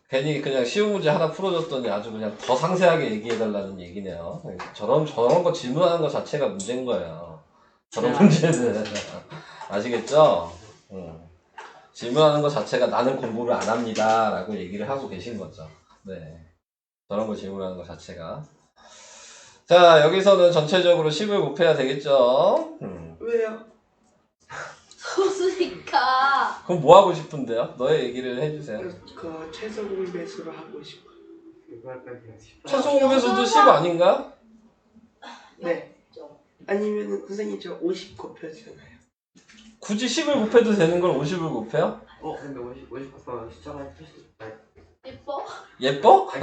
S1: 괜히 그냥 쉬운 문제 하나 풀어줬더니 아주 그냥 더 상세하게 얘기해달라는 얘기네요. 저런 거 질문하는 것 자체가 문제인 거예요. 저런 문제는. 아시겠죠? 질문하는 것 자체가 나는 공부를 안 합니다. 라고 얘기를 하고 계신 거죠. 네. 저런 거 질문하는 것 자체가. 자, 여기서는 전체적으로 10을 곱해야 되겠죠?
S3: 왜요?
S5: 소수니까.
S1: 그럼 뭐 하고 싶은데요? 너의 얘기를 해주세요.
S3: 그 최소 공배수로 하고 싶어.
S4: 이거 할까 그냥
S1: 최소 공배수도 10 아닌가?
S3: 네. 아니면은 선생님 저 50 곱해주잖아요.
S1: 굳이 10을 곱해도 되는 걸 50을 곱해요?
S4: 근데 50 곱하면 숫자가 표시.
S5: 예뻐?
S1: 예뻐?
S4: 근데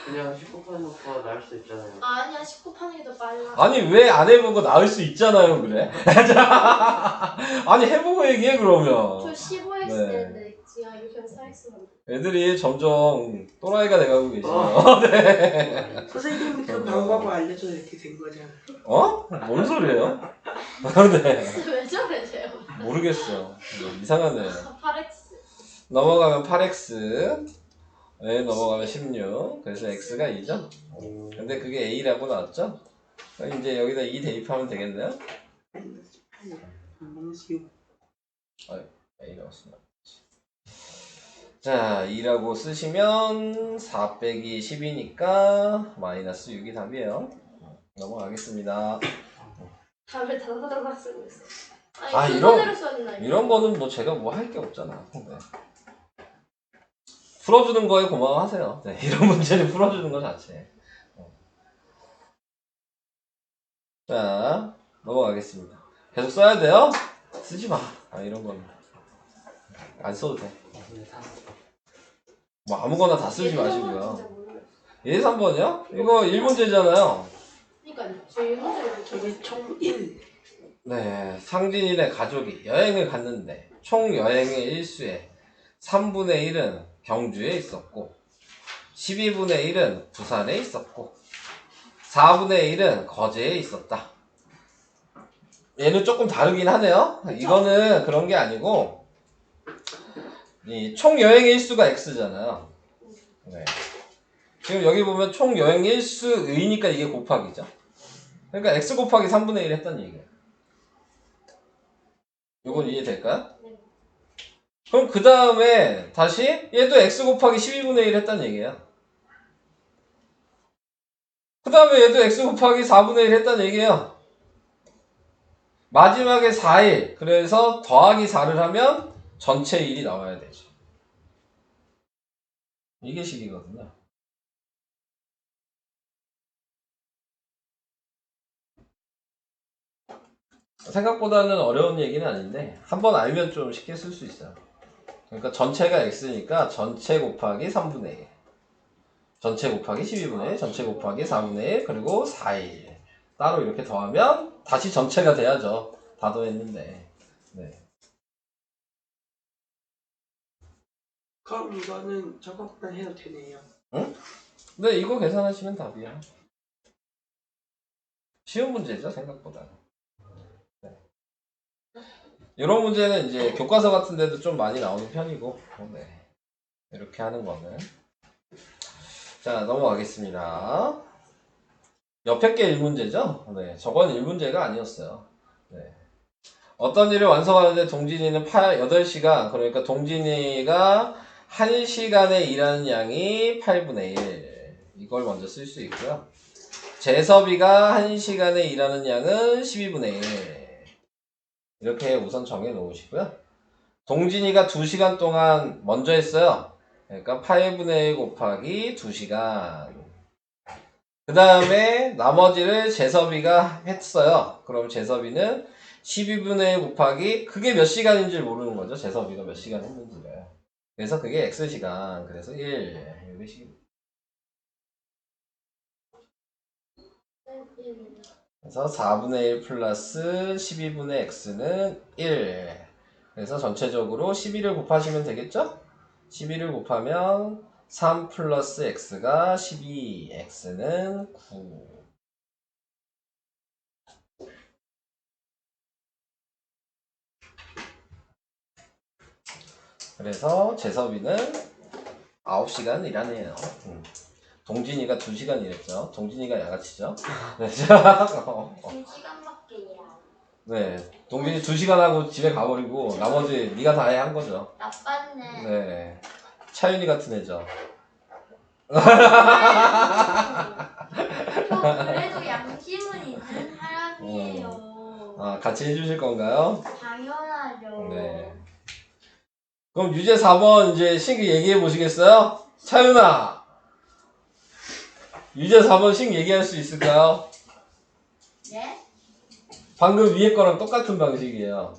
S4: 그냥 10 곱하는 것보다 나을 수 있잖아요.
S5: 아니야 19 파는 게 더 빨라.
S1: 아니 왜 안 해보고 나을 수 있잖아요 그래? 아니 해보고 얘기해
S5: 저
S1: 그러면.
S5: 15x
S1: 네.
S5: 때인데 지금 이렇게 하면 4x만.
S1: 애들이 점점 또라이가 돼가고 계시네요. 네.
S3: 선생님이 그 방법을 알려줘서 이렇게 된 거잖아요.
S1: 뭔 소리예요? 네.
S5: 왜 저러세요?
S1: 모르겠어. 이상하네.
S5: 8x.
S1: 넘어가면 8x. 네, 넘어가면 16. 그래서 x가 2죠. 근데 그게 a라고 나왔죠? 그럼 이제 여기다 2 대입하면 되겠네요?
S3: 마이너스 8, 마이너스 6.
S1: a라고 쓰면. 자, 2라고 쓰시면 4 빼기 10이니까 마이너스 6이 답이에요. 넘어가겠습니다.
S5: 답을 다다다닥 쓰고 있어.
S1: 아,
S5: 순서대로 써야 되나 이거?
S1: 이런 거는 뭐 제가 뭐 할 게 없잖아. 네. 풀어주는 거에 고마워하세요. 네, 이런 문제를 풀어주는 거 자체. 자, 넘어가겠습니다. 계속 써야 돼요? 쓰지 마. 이런 거는. 안 써도 돼. 뭐 아무거나 다 쓰지
S5: 얘들은
S1: 마시고요.
S5: 진짜 모르겠어.
S1: 얘 3번이요? 이거 1문제잖아요.
S5: 그러니까요. 저 일본어를
S3: 저기 총 1.
S1: 네, 상진이네 가족이 여행을 갔는데 총 여행의 일수의 3분의 1은 경주에 있었고 12분의 1은 부산에 있었고 4분의 1은 거제에 있었다. 얘는 조금 다르긴 하네요. 이거는 그런 게 아니고 이 총 여행 일수가 x잖아요. 네. 지금 여기 보면 총 여행 일수의니까 이게 곱하기죠. 그러니까 x 곱하기 3분의 1 했다는 얘기예요. 요건 이해될까요?
S5: 네.
S1: 그럼 그 다음에 다시 얘도 x 곱하기 12분의 1 했다는 얘기예요. 그 다음에 얘도 x 곱하기 4분의 1 했다는 얘기예요. 마지막에 4일, 그래서 더하기 4를 하면 전체 1이 나와야 되죠. 이게 식이거든요. 생각보다는 어려운 얘기는 아닌데 한번 알면 좀 쉽게 쓸 수 있어요. 그러니까 전체가 x니까 전체 곱하기 3분의 1, 전체 곱하기 12분의 1, 전체 곱하기 4분의 1, 그리고 4일 따로 이렇게 더하면 다시 전체가 돼야죠. 다 더했는데. 네.
S3: 그럼 이거는 저것만 해도 되네요.
S1: 응? 네, 이거 계산하시면 답이야. 쉬운 문제죠, 생각보다. 네. 이런 문제는 이제 교과서 같은 데도 좀 많이 나오는 편이고, 네. 이렇게 하는 거는. 자, 넘어가겠습니다. 옆에 게 1문제죠? 네, 저건 1문제가 아니었어요. 네. 어떤 일을 완성하는데 동진이는 8시간, 그러니까 동진이가 1시간에 일하는 양이 8분의 1. 이걸 먼저 쓸 수 있고요. 재섭이가 1시간에 일하는 양은 12분의 1. 이렇게 우선 정해 놓으시고요. 동진이가 2시간 동안 먼저 했어요. 그러니까 8분의 1 곱하기 2시간. 그 다음에 나머지를 재섭이가 했어요. 그럼 재섭이는 12분의 1 곱하기, 그게 몇 시간인지 모르는 거죠. 재섭이가 몇 시간 했는지를. 그래서 그게 x시간. 그래서 1. 이게 식. 그래서 4분의 1 플러스 12분의 x는 1. 그래서 전체적으로 12를 곱하시면 되겠죠? 12를 곱하면 3 플러스 x가 12, x는 9. 그래서 재섭이는 9시간 일하네요. 동진이가 2시간 일했죠. 동진이가 양아치죠. 네.
S2: 2시간밖에 일안 해.
S1: 네. 동진이 2시간 하고 집에 가버리고 나머지 네가 다 해 한 거죠.
S2: 나빴네.
S1: 네. 차윤이 같은 애죠.
S2: 저 그래도 양심은 있는 사람이에요.
S1: 아, 같이 해주실 건가요?
S2: 당연하죠.
S1: 네. 그럼 유제 4번 이제 식 얘기해 보시겠어요? 차윤아! 유제 4번 식 얘기할 수 있을까요?
S2: 네?
S1: 방금 위에 거랑 똑같은 방식이에요.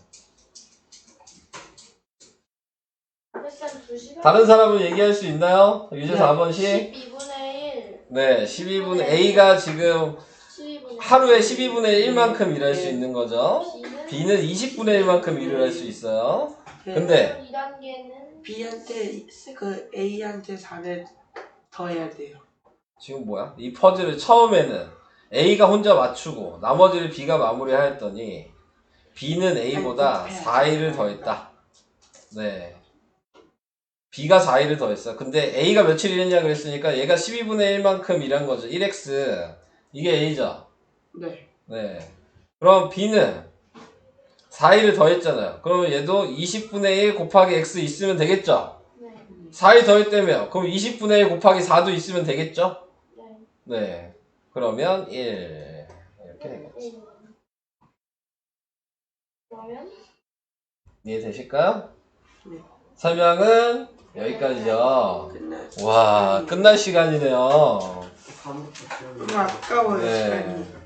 S5: 일단 2시간.
S1: 다른 사람은 얘기할 수 있나요? 유제
S3: 네.
S1: 4번 식?
S5: 12분의 1.
S1: 네, 12분의 A가 지금
S5: 12분의
S1: 하루에 12분의 1만큼 일할 수
S3: 네.
S1: 있는 거죠.
S5: B는
S1: B는 20분의 1만큼 일을 할 수 있어요.
S3: 네.
S1: 근데
S5: 2단계는
S3: B한테 그 A한테 4를 더해야 돼요.
S1: 지금 뭐야? 이 퍼즐을 처음에는 A가 혼자 맞추고 나머지를 B가 마무리하였더니 B는 A보다 4일을 더했다. 네. B가 4일을 더했어. 근데 A가 며칠 일했냐 그랬으니까 얘가 12분의 1만큼 일한 거죠. 1x. 이게 A죠.
S3: 네.
S1: 네. 그럼 B는 4일을 더했잖아요. 그러면 얘도 20분의 1 곱하기 x 있으면 되겠죠?
S5: 네.
S1: 4일 더했다며. 그럼 20분의 1 곱하기 4도 있으면 되겠죠?
S5: 네.
S1: 네. 그러면 1. 이렇게 되겠지.
S5: 그러면
S1: 이해되실까요?
S3: 네.
S1: 설명은 여기까지죠.
S3: 끝날.
S1: 와, 끝날 시간이네요.
S4: 과목도
S3: 너무 아까워요
S1: 네.
S3: 시간이.